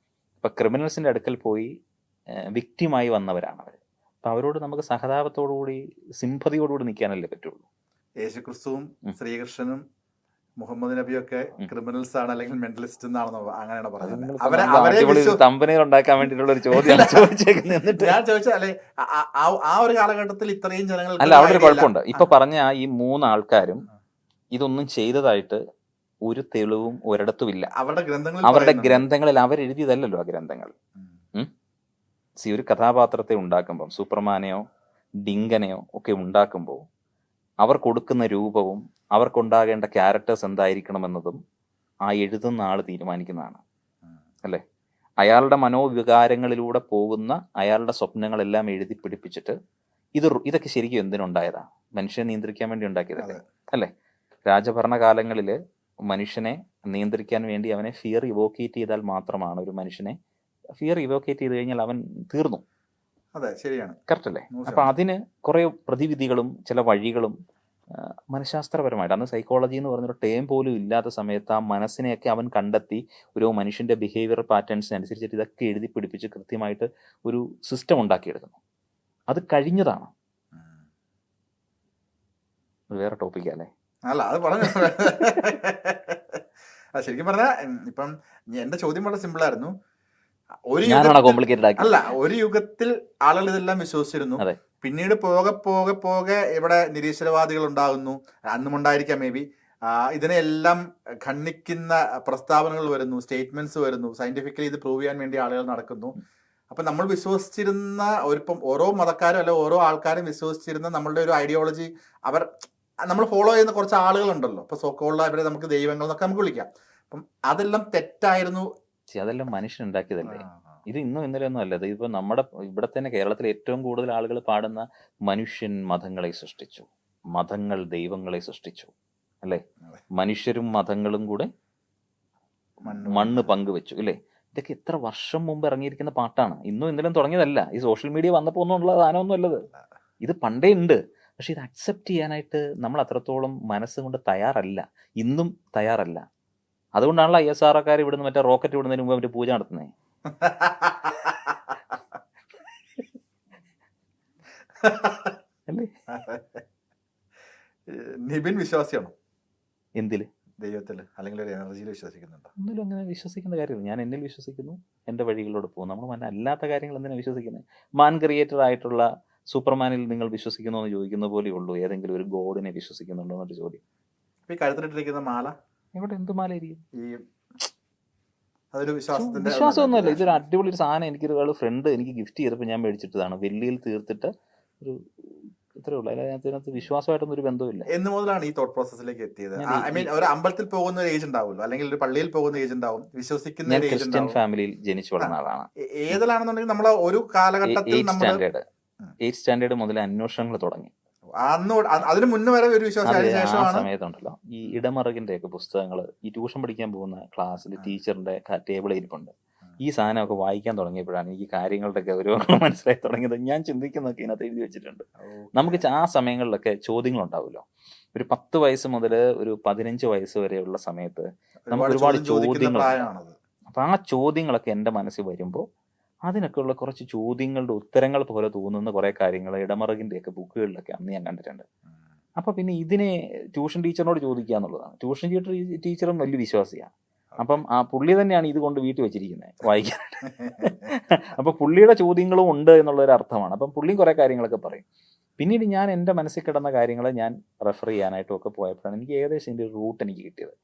അപ്പം ക്രിമിനൽസിൻ്റെ അടുക്കൽ പോയി വിക്റ്റിമായി വന്നവരാണ് അവർ. അപ്പം അവരോട് നമുക്ക് സഹതാപത്തോടുകൂടി സിംപതിയോടുകൂടി നിൽക്കാനല്ലേ പറ്റുള്ളൂ. യേശുക്രിസ്തുവും ശ്രീകൃഷ്ണനും മുഹമ്മദ് നബിയും ഒക്കെ ക്രിമിനൽസ് ആണ് അല്ലെങ്കിൽ മെന്റലിസ്റ്റ് എന്നാണെന്നോ അങ്ങനെയാണ് പറയുന്നത്. തമ്പനയിൽ ഉണ്ടാക്കാൻ വേണ്ടിയിട്ടുള്ള ഒരു ചോദ്യം ചോദിച്ചേക്കുന്നത്. ഞാൻ ചോദിച്ചാൽ അല്ലെ ആ ഒരു കാലഘട്ടത്തിൽ ഇത്രയും ജനങ്ങൾ അല്ല, അവിടെ ഒരു കുഴപ്പമുണ്ട്. ഇപ്പൊ പറഞ്ഞ ഈ 3 ആൾക്കാരും ഇതൊന്നും ചെയ്തതായിട്ട് ഒരു തെളിവും ഒരിടത്തും ഇല്ല. അവരുടെ ഗ്രന്ഥങ്ങളിൽ അവരെഴുതിയതല്ലല്ലോ ആ ഗ്രന്ഥങ്ങൾ. ഒരു കഥാപാത്രത്തെ ഉണ്ടാക്കുമ്പം സൂപ്പർമാനെയോ ഡിങ്കനെയോ ഒക്കെ ഉണ്ടാക്കുമ്പോൾ അവർ കൊടുക്കുന്ന രൂപവും അവർക്കുണ്ടാകേണ്ട ക്യാരക്ടേഴ്സ് എന്തായിരിക്കണമെന്നതും ആ എഴുതുന്ന ആൾ തീരുമാനിക്കുന്നതാണ് അല്ലേ. അയാളുടെ മനോവികാരങ്ങളിലൂടെ പോകുന്ന അയാളുടെ സ്വപ്നങ്ങളെല്ലാം എഴുതി പിടിപ്പിച്ചിട്ട് ഇതൊക്കെ ശരിക്കും എന്തിനുണ്ടായതാ? മനുഷ്യനെ നിയന്ത്രിക്കാൻ വേണ്ടി ഉണ്ടാക്കിയതല്ലേ അല്ലേ. രാജഭരണകാലങ്ങളിൽ മനുഷ്യനെ നിയന്ത്രിക്കാൻ വേണ്ടി അവനെ ഫിയർ ഇവോക്കേറ്റ് ചെയ്താൽ മാത്രമാണ് ഒരു മനുഷ്യനെ ഫിയർ ഇവോക്കേറ്റ് ചെയ്ത് കഴിഞ്ഞാൽ അവൻ തീർന്നു. അതെ, ശരിയാണ്, കറക്റ്റ് അല്ലേ. അപ്പൊ അതിന് കുറെ പ്രതിവിധികളും ചില വഴികളും മനഃശാസ്ത്രപരമായിട്ട്, അന്ന് സൈക്കോളജി എന്ന് പറഞ്ഞൊരു ടേം പോലും ഇല്ലാത്ത സമയത്ത് ആ മനസ്സിനെയൊക്കെ അവൻ കണ്ടെത്തി ഒരു മനുഷ്യന്റെ ബിഹേവിയർ പാറ്റേൺസിനനുസരിച്ചിട്ട് ഇതൊക്കെ എഴുതി പിടിപ്പിച്ച് കൃത്യമായിട്ട് ഒരു സിസ്റ്റം ഉണ്ടാക്കിയെടുക്കുന്നു. അത് കഴിഞ്ഞതാണ്. വേറെ ടോപ്പിക്കല്ലേ. അല്ല, അത് പറഞ്ഞു. ശരിക്കും പറഞ്ഞാൽ ഇപ്പം എന്റെ ചോദ്യം വളരെ സിമ്പിൾ ആയിരുന്നു. കോംപ്ലിക്കേറ്റഡ് അല്ല, ഒരു യുഗത്തിൽ ആളുകൾ ഇതെല്ലാം വിശ്വസിച്ചിരുന്നു. പിന്നീട് പോകെ ഇവിടെ നിരീശ്വരവാദികൾ ഉണ്ടാകുന്നു. അന്നും ഉണ്ടായിരിക്കാം മേ ബി. ഇതിനെല്ലാം ഖണ്ഡിക്കുന്ന പ്രസ്താവനകൾ വരുന്നു, സ്റ്റേറ്റ്മെന്റ്സ് വരുന്നു, സയന്റിഫിക്കലി ഇത് പ്രൂവ് ചെയ്യാൻ വേണ്ടി ആളുകൾ നടക്കുന്നു. അപ്പൊ നമ്മൾ വിശ്വസിച്ചിരുന്ന ഇപ്പം ഓരോ മതക്കാരും അല്ലെ ഓരോ ആൾക്കാരും വിശ്വസിച്ചിരുന്ന നമ്മളുടെ ഒരു ഐഡിയോളജി നമ്മൾ ഫോളോ ചെയ്യുന്ന കുറച്ച് ആളുകളുണ്ടല്ലോ. ഇപ്പൊ സോക്കോളുള്ള അവരെ നമുക്ക് ദൈവങ്ങൾ എന്നൊക്കെ നമുക്ക് വിളിക്കാം. അപ്പം അതെല്ലാം തെറ്റായിരുന്നു. അതെല്ലാം മനുഷ്യൻ ഉണ്ടാക്കിയതല്ലേ. ഇത് ഇന്നും ഇന്നലെ ഒന്നും അല്ല. ഇത് ഇപ്പൊ നമ്മുടെ ഇവിടെ തന്നെ കേരളത്തിൽ ഏറ്റവും കൂടുതൽ ആളുകൾ പാടുന്ന മനുഷ്യൻ മതങ്ങളെ സൃഷ്ടിച്ചു, മതങ്ങൾ ദൈവങ്ങളെ സൃഷ്ടിച്ചു അല്ലേ. മനുഷ്യരും മതങ്ങളും കൂടെ മണ്ണ് പങ്കുവെച്ചു അല്ലേ. ഇതൊക്കെ എത്ര വർഷം മുമ്പ് ഇറങ്ങിയിരിക്കുന്ന പാട്ടാണ്. ഇന്നും ഇന്നലെയും തുടങ്ങിയതല്ല. ഈ സോഷ്യൽ മീഡിയ വന്നപ്പോൾ ഒന്നുള്ള സാധനമൊന്നും അല്ലത്. ഇത് പണ്ടേ ഉണ്ട്. പക്ഷെ ഇത് അക്സെപ്റ്റ് ചെയ്യാനായിട്ട് നമ്മൾ അത്രത്തോളം മനസ്സുകൊണ്ട് തയ്യാറല്ല, ഇന്നും തയ്യാറല്ല. അതുകൊണ്ടാണല്ലോ ISROക്കാർ ഇവിടുന്ന് മറ്റേ റോക്കറ്റ് വിടുന്നതിന് മുമ്പ് അവര് പൂജ നടത്തുന്നത്. നിബിൻ വിശ്വാസിയാണോ എന്തിൽ? ദൈവത്തിൽ അല്ലെങ്കിൽ ഒരു എനർജിയിൽ വിശ്വസിക്കുന്നുണ്ടോ? ഒന്നിലും അങ്ങനെ വിശ്വസിക്കേണ്ട കാര്യമില്ല. ഞാൻ എന്നിൽ വിശ്വസിക്കുന്നു, എൻ്റെ വഴികളിലൂടെ പോകും. നമ്മൾ അല്ലാത്ത കാര്യങ്ങൾ എന്തിനാണ് വിശ്വസിക്കുന്നത്? മാൻ ക്രിയേറ്റഡ് ആയിട്ടുള്ള സൂപ്പർമാനിൽ നിങ്ങൾ വിശ്വസിക്കുന്നോ എന്ന് ചോദിക്കുന്ന പോലെ ഉള്ളൂ ഏതെങ്കിലും ഒരു ഗോഡിനെ വിശ്വസിക്കുന്നുണ്ടോ എന്നൊരു ചോദ്യം. ഇപ്പൊ ഈ കഴുത്തിലിട്ടിരിക്കുന്ന മാല ഇവിടെ എന്ത് മാലയിരിക്കും? ഈ അതൊരു വിശ്വാസത്തിന്റെ വിശ്വാസമൊന്നുമല്ല. ഇതൊരു അടിപൊളി ഒരു സാധനം എനിക്കൊരു ഫ്രണ്ട് എനിക്ക് ഗിഫ്റ്റ് ചെയ്തപ്പോൾ ഞാൻ മേടിച്ചിട്ടതാണ്. വെള്ളിയിൽ തീർത്തിട്ട് ഒരു ഇത്രേ ഉള്ളൂ. അതിനകത്ത് വിശ്വാസമായിട്ടൊന്നും ഒരു ബന്ധമില്ല. എന്ന് മുതലാണ് ഈ തോട്ട് പ്രോസസ്സിലേക്ക് എത്തിയത്? ഐ മീൻ ഒരു അമ്പലത്തിൽ പോകുന്ന ഒരു ഏജ് ഉണ്ടാവുമല്ലോ, അല്ലെങ്കിൽ ഒരു പള്ളിയിൽ പോകുന്ന ഏജ് ഉണ്ടാവും, വിശ്വസിക്കുന്ന ഞാൻ ഒരു ഏജ് ക്രിസ്ത്യൻ ഉണ്ടാവും. ഫാമിലിയിൽ ജനിച്ചു വളർന്ന ആളാണ്. ഏതിലാണെന്നുണ്ടെങ്കിൽ നമ്മളെ ഒരു കാലഘട്ടത്തിൽ 8th സ്റ്റാൻഡേർഡ് മുതൽ അന്വേഷണങ്ങൾ തുടങ്ങി. അതിന് മുന്നേ വരെ ഒരു വിശ്വാസം, ആ ശേഷമാണ് സമയത്തുണ്ടല്ലോ ഈ ഇടമറുകിന്റെ ഒക്കെ പുസ്തകങ്ങൾ ഈ ട്യൂഷൻ പഠിക്കാൻ പോകുന്ന ക്ലാസ്സിൽ ടീച്ചറിന്റെ ടേബിളിൽ ഇരിപ്പുണ്ട്. ഈ സാധനമൊക്കെ വായിക്കാൻ തുടങ്ങിയപ്പോഴാണ് എനിക്ക് കാര്യങ്ങളുടെ ഗൗരവങ്ങൾ മനസ്സിലായി തുടങ്ങിയത്. ഞാൻ ചിന്തിക്കുന്നതൊക്കെ ഇതിനകത്ത് എഴുതി വെച്ചിട്ടുണ്ട്. നമുക്ക് ആ സമയങ്ങളിലൊക്കെ ചോദ്യങ്ങൾ ഉണ്ടാവുമല്ലോ. ഒരു 10 വയസ്സ് മുതൽ ഒരു 15 വയസ്സ് വരെയുള്ള സമയത്ത് നമുക്ക് ഒരുപാട് ചോദ്യങ്ങൾ. അപ്പൊ ആ ചോദ്യങ്ങളൊക്കെ എൻ്റെ മനസ്സിൽ വരുമ്പോൾ അതിനൊക്കെയുള്ള കുറച്ച് ചോദ്യങ്ങളുടെ ഉത്തരങ്ങൾ പോലെ തോന്നുന്ന കുറെ കാര്യങ്ങൾ ഇടമറുകിൻ്റെയൊക്കെ ബുക്കുകളിലൊക്കെ അന്ന് ഞാൻ കണ്ടിട്ടുണ്ട്. അപ്പൊ പിന്നെ ഇതിനെ ട്യൂഷൻ ടീച്ചറിനോട് ചോദിക്കുക എന്നുള്ളതാണ്. ട്യൂഷൻ ടീച്ചറും വലിയ വിശ്വാസിയാണ്. അപ്പം ആ പുള്ളി തന്നെയാണ് ഇത് കൊണ്ട് വീട്ടിൽ വെച്ചിരിക്കുന്നത് വായിക്കാൻ. അപ്പൊ പുള്ളിയുടെ ചോദ്യങ്ങളും ഉണ്ട് എന്നുള്ളൊരു അർത്ഥമാണ്. അപ്പം പുള്ളിയും കുറെ കാര്യങ്ങളൊക്കെ പറയും. പിന്നീട് ഞാൻ എൻ്റെ മനസ്സിൽ കിടന്ന കാര്യങ്ങൾ ഞാൻ റെഫർ ചെയ്യാനായിട്ടും ഒക്കെ പോയപ്പോഴാണ് എനിക്ക് ഏകദേശം ഇതിൻ്റെ ഒരു റൂട്ട് എനിക്ക് കിട്ടിയത്.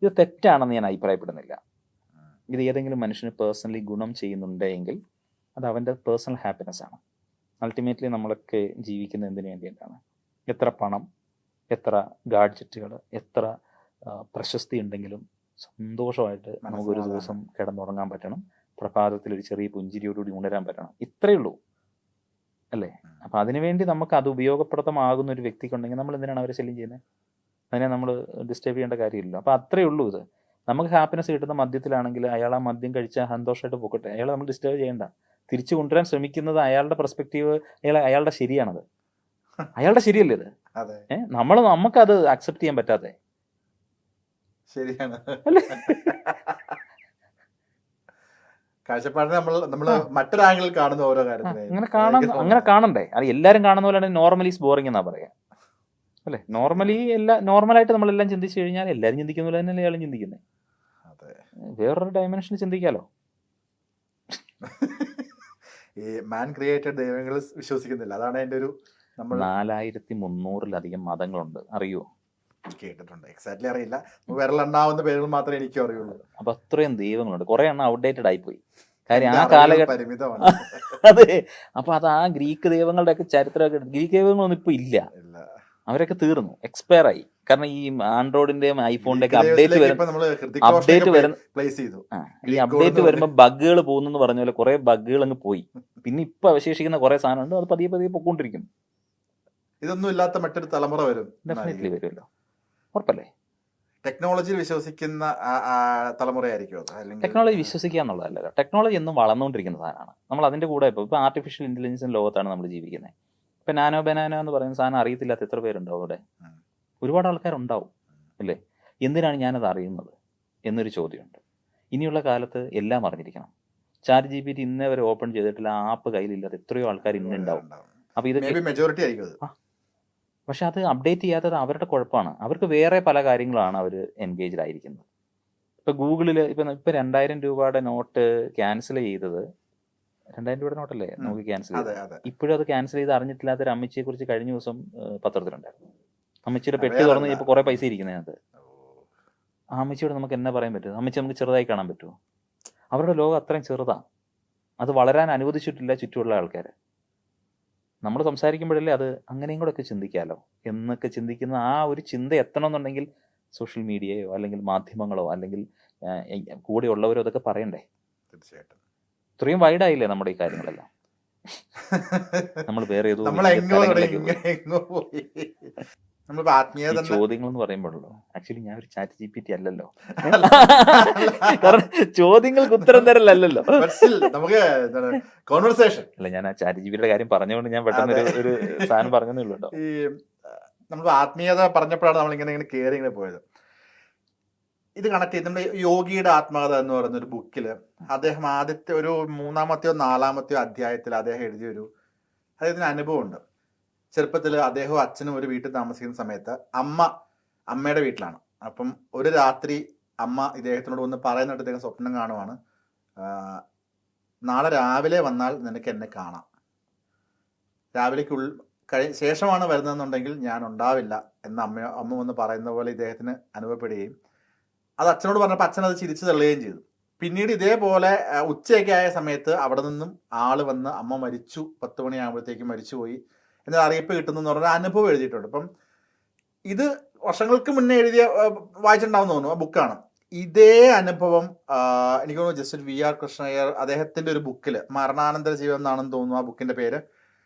ഇത് തെറ്റാണെന്ന് ഞാൻ അഭിപ്രായപ്പെടുന്നില്ല. ഇത് ഏതെങ്കിലും മനുഷ്യന് പേഴ്സണലി ഗുണം ചെയ്യുന്നുണ്ടെങ്കിൽ അത് അവൻ്റെ പേഴ്സണൽ ഹാപ്പിനെസ് ആണ്. അൾട്ടിമേറ്റ്ലി നമ്മളൊക്കെ ജീവിക്കുന്നത് എന്തിനു വേണ്ടിയിട്ടാണ്? എത്ര പണം, എത്ര ഗാഡ്ജറ്റുകൾ, എത്ര പ്രശസ്തി ഉണ്ടെങ്കിലും സന്തോഷമായിട്ട് നമുക്കൊരു ദിവസം കിടന്നുറങ്ങാൻ പറ്റണം. പ്രഭാതത്തിൽ ഒരു ചെറിയ പുഞ്ചിരിയോടുകൂടി ഉണരാൻ പറ്റണം. ഇത്രയേ ഉള്ളൂ അല്ലേ? അപ്പം അതിനുവേണ്ടി നമുക്ക് അത് ഉപയോഗപ്രദമാകുന്ന ഒരു വ്യക്തിക്കുണ്ടെങ്കിൽ നമ്മൾ എന്തിനാണ് അവരെ ശല്യം ചെയ്യുന്നത്? അതിനെ നമ്മൾ ഡിസ്റ്റർബ് ചെയ്യേണ്ട കാര്യമില്ല. അപ്പം അത്രയേ ഉള്ളൂ. ഇത് നമുക്ക് ഹാപ്പിനെസ് കിട്ടുന്ന മദ്യത്തിലാണെങ്കിൽ അയാൾ ആ മദ്യം കഴിച്ചാൽ സന്തോഷമായിട്ട് പോകട്ടെ. അയാളെ നമ്മൾ ഡിസ്റ്റർബ് ചെയ്യേണ്ട. തിരിച്ചു കൊണ്ടുവരാൻ ശ്രമിക്കുന്നത് അയാളുടെ പെർസ്പെക്റ്റീവ്, അയാളുടെ ശരിയാണത്. അയാളുടെ ശരിയല്ലേ ഇത്? നമുക്കത് അക്സെപ്റ്റ് ചെയ്യാൻ പറ്റാതെ ശരിയാണ്. കാഴ്ചപ്പാടിനെ നമ്മൾ മറ്റൊരു ആംഗിളിൽ കാണുന്ന ഓരോ കാര്യത്തിനെ അങ്ങനെ കാണണ്ടേ? അത് എല്ലാവരും കാണുന്ന പോലെയാണ് നോർമലി ബോറിംഗ് എന്നാ പറയാ അല്ലേ? നോർമലി നോർമലായിട്ട് നമ്മളെല്ലാം ചിന്തിച്ചു കഴിഞ്ഞാൽ എല്ലാവരും ചിന്തിക്കുന്ന പോലെ തന്നെയല്ലേ അയാളും ചിന്തിക്കുന്നത്. വേറൊരു ഡയമെൻഷനിൽ ചിന്തിക്കാലോ. ഈ മാൻ ക്രിയേറ്റഡ് ദൈവങ്ങൾ വിശ്വസിക്കുന്നില്ല. അതാണ് എൻ്റെ ഒരു 4300-ലധികം മതങ്ങളുണ്ട്. അറിയോ? കേട്ടിട്ടുണ്ട്. എക്സാക്ട്ലി അറിയില്ല. വിരലെണ്ണാവുന്ന പേരുകൾ മാത്രമേ എനിക്കും അറിയുള്ളൂ. അപ്പൊ അത്രയും ദൈവങ്ങളുണ്ട്. കുറെ എണ്ണം ഔട്ട്ഡേറ്റഡ് ആയിപ്പോയി. കാര്യം ആ കാലഘട്ടം പരിമിതമാണ്. അതെ. അപ്പൊ അത് ആ ഗ്രീക്ക് ദൈവങ്ങളുടെ ഒക്കെ ചരിത്രമൊക്കെ, ഗ്രീക്ക് ദൈവങ്ങളൊന്നും ഇപ്പൊ ഇല്ല. അവരൊക്കെ തീർന്നു, എക്സ്പയർ ആയി. കാരണം ഈ ആൻഡ്രോയിഡിന്റെയും ഐഫോണിന്റെ ഒക്കെ അപ്ഡേറ്റ് വരുമ്പോൾ ബഗ്ഗുകൾ പോകുന്നു പറഞ്ഞ പോലെ കുറെ ബഗ്ഗുകൾ അങ്ങ് പോയി. പിന്നെ ഇപ്പൊ അവശേഷിക്കുന്ന കുറെ സാധനമുണ്ട്. അത് പതിയെ പതിയെ പൊക്കോണ്ടിരിക്കും. ഇതൊന്നും ഇല്ലാത്ത മറ്റൊരു തലമുറ വരും. ഡെഫിനറ്റ്ലി വരുമല്ലോ, ഉറപ്പല്ലേ? ടെക്നോളജിയിൽ വിശ്വസിക്കുന്ന തലമുറയായിരിക്കും. ടെക്നോളജി വിശ്വസിക്കുക എന്നുള്ളതല്ല. ടെക്നോളജി എന്നും വളർന്നുകൊണ്ടിരിക്കുന്ന സാധനമാണ്. നമ്മൾ അതിന്റെ കൂടെ ഇപ്പൊ ആർട്ടിഫിഷ്യൽ ഇന്റലിജൻസിന്റെ ലോകത്താണ് നമ്മൾ ജീവിക്കുന്നത്. ഇപ്പൊ നാനോ ബനാനോ എന്ന് പറയുന്ന സാധനം അറിയത്തില്ലാത്ത എത്ര പേരുണ്ടാവും അവിടെ? ഒരുപാട് ആൾക്കാരുണ്ടാവും അല്ലേ? എന്തിനാണ് ഞാനത് അറിയുന്നത് എന്നൊരു ചോദ്യമുണ്ട്. ഇനിയുള്ള കാലത്ത് എല്ലാം അറിഞ്ഞിരിക്കണം. ചാറ്റ് GPT ഇന്നേ വരെ ഓപ്പൺ ചെയ്തിട്ടില്ല, ആപ്പ് കയ്യിലില്ലാത്ത എത്രയോ ആൾക്കാർ ഇന്നുണ്ടാവും. അപ്പൊ ഇതൊക്കെ മെജോറിറ്റി ആയിരിക്കും. പക്ഷെ അത് അപ്ഡേറ്റ് ചെയ്യാത്തത് അവരുടെ കുഴപ്പമാണ്. അവർക്ക് വേറെ പല കാര്യങ്ങളാണ് അവർ എൻഗേജ്ഡ് ആയിരിക്കുന്നത്. ഇപ്പൊ ഗൂഗിളിൽ ഇപ്പൊ 2000 രൂപയുടെ നോട്ട് ക്യാൻസൽ ചെയ്തത്, 2000 രൂപയുടെ നോട്ടല്ലേ നമുക്ക് ക്യാൻസൽ ചെയ്തത്. ഇപ്പോഴും അത് ക്യാൻസൽ ചെയ്ത് അറിഞ്ഞിട്ടില്ലാത്തൊരു അമ്മച്ചിയെ കുറിച്ച് കഴിഞ്ഞ ദിവസം പത്രത്തിലുണ്ടായിരുന്നു. അമ്മച്ചിയുടെ പെട്ടി തുറന്ന് ഇപ്പൊ കുറെ പൈസ ഇരിക്കുന്നതിനകത്ത്. ആ അമ്മച്ചിയോട് നമുക്ക് എന്നാ പറയാൻ പറ്റും? അമ്മച്ചി നമുക്ക് ചെറുതായി കാണാൻ പറ്റുമോ? അവരുടെ ലോകം അത്രയും ചെറുതാണ്. അത് വളരാൻ അനുവദിച്ചിട്ടില്ല ചുറ്റുമുള്ള ആൾക്കാർ. നമ്മൾ സംസാരിക്കുമ്പോഴല്ലേ അത് അങ്ങനെയും കൂടെ ഒക്കെ ചിന്തിക്കാമല്ലോ എന്നൊക്കെ ചിന്തിക്കുന്ന ആ ഒരു ചിന്ത എത്തണമെന്നുണ്ടെങ്കിൽ സോഷ്യൽ മീഡിയയോ അല്ലെങ്കിൽ മാധ്യമങ്ങളോ അല്ലെങ്കിൽ കൂടെയുള്ളവരോ അതൊക്കെ പറയണ്ടേ? തീർച്ചയായിട്ടും. ഇത്രയും വൈഡായില്ലേ നമ്മുടെ ഈ കാര്യങ്ങളെല്ലാം. നമ്മൾ വേറെ ഏതോ ചോദ്യങ്ങൾ എന്ന് പറയുമ്പോഴല്ലോ, ആക്ച്വലി ഞാൻ ഒരു ചാറ്റ് GPT അല്ലല്ലോ. കാരണം ചോദ്യങ്ങൾക്ക് ഉത്തരം തരലല്ലോ. അല്ല, ഞാൻ ആ ചാറ്റ് GPTയുടെ കാര്യം പറഞ്ഞുകൊണ്ട് ഞാൻ പെട്ടെന്ന് ഒരു സാധനം പറഞ്ഞതേ ഉള്ളൂ കേട്ടോ. ഈ നമ്മൾ ആത്മീയത പറഞ്ഞപ്പോഴാണ് നമ്മൾ ഇങ്ങനെ കയറി ഇങ്ങനെ പോയത്. ഇത് കണക്ട് ചെയ്ത് നമ്മുടെ യോഗിയുടെ ആത്മകഥ എന്ന് പറയുന്ന ഒരു ബുക്കിൽ അദ്ദേഹം ആദ്യത്തെ ഒരു 3-ാമത്തെയോ 4-ാമത്തെയോ അധ്യായത്തിൽ അദ്ദേഹം എഴുതിയൊരു അദ്ദേഹത്തിന് അനുഭവമുണ്ട്. ചെറുപ്പത്തിൽ അദ്ദേഹവും അച്ഛനും ഒരു വീട്ടിൽ താമസിക്കുന്ന സമയത്ത് അമ്മയുടെ വീട്ടിലാണ്. അപ്പം ഒരു രാത്രി അമ്മ ഇദ്ദേഹത്തിനോട് ഒന്ന് പറയുന്നിട്ട് ഇദ്ദേഹം സ്വപ്നം കാണുവാണ്, നാളെ രാവിലെ വന്നാൽ നിനക്ക് എന്നെ കാണാം, രാവിലേക്കുള്ളിൽ ശേഷമാണ് വരുന്നതെന്നുണ്ടെങ്കിൽ ഞാൻ ഉണ്ടാവില്ല എന്ന് അമ്മ വന്ന് പറയുന്ന പോലെ ഇദ്ദേഹത്തിന് അനുഭവപ്പെടുകയും അത് അച്ഛനോട് പറഞ്ഞപ്പോൾ അച്ഛൻ അത് ചിരിച്ചു തള്ളുകയും ചെയ്തു. പിന്നീട് ഇതേപോലെ ഉച്ചയൊക്കെ ആയ സമയത്ത് അവിടെ നിന്നും ആള് വന്ന് അമ്മ മരിച്ചു, 10 മണിയാകുമ്പോഴത്തേക്കും മരിച്ചുപോയി എന്നൊരു അറിയിപ്പ് കിട്ടുന്നു എന്ന് പറഞ്ഞ അനുഭവം എഴുതിയിട്ടുണ്ട്. അപ്പം ഇത് വർഷങ്ങൾക്ക് മുന്നേ വായിച്ചിട്ടുണ്ടാവും തോന്നുന്നു, ആ ബുക്കാണ്. ഇതേ അനുഭവം എനിക്ക് തോന്നുന്നു ജസ്റ്റിസ് വി ആർ കൃഷ്ണയ്യർ അദ്ദേഹത്തിന്റെ ഒരു ബുക്കിൽ, മരണാനന്തര ജീവിതം എന്നാണെന്ന് തോന്നുന്നു ആ ബുക്കിന്റെ പേര്,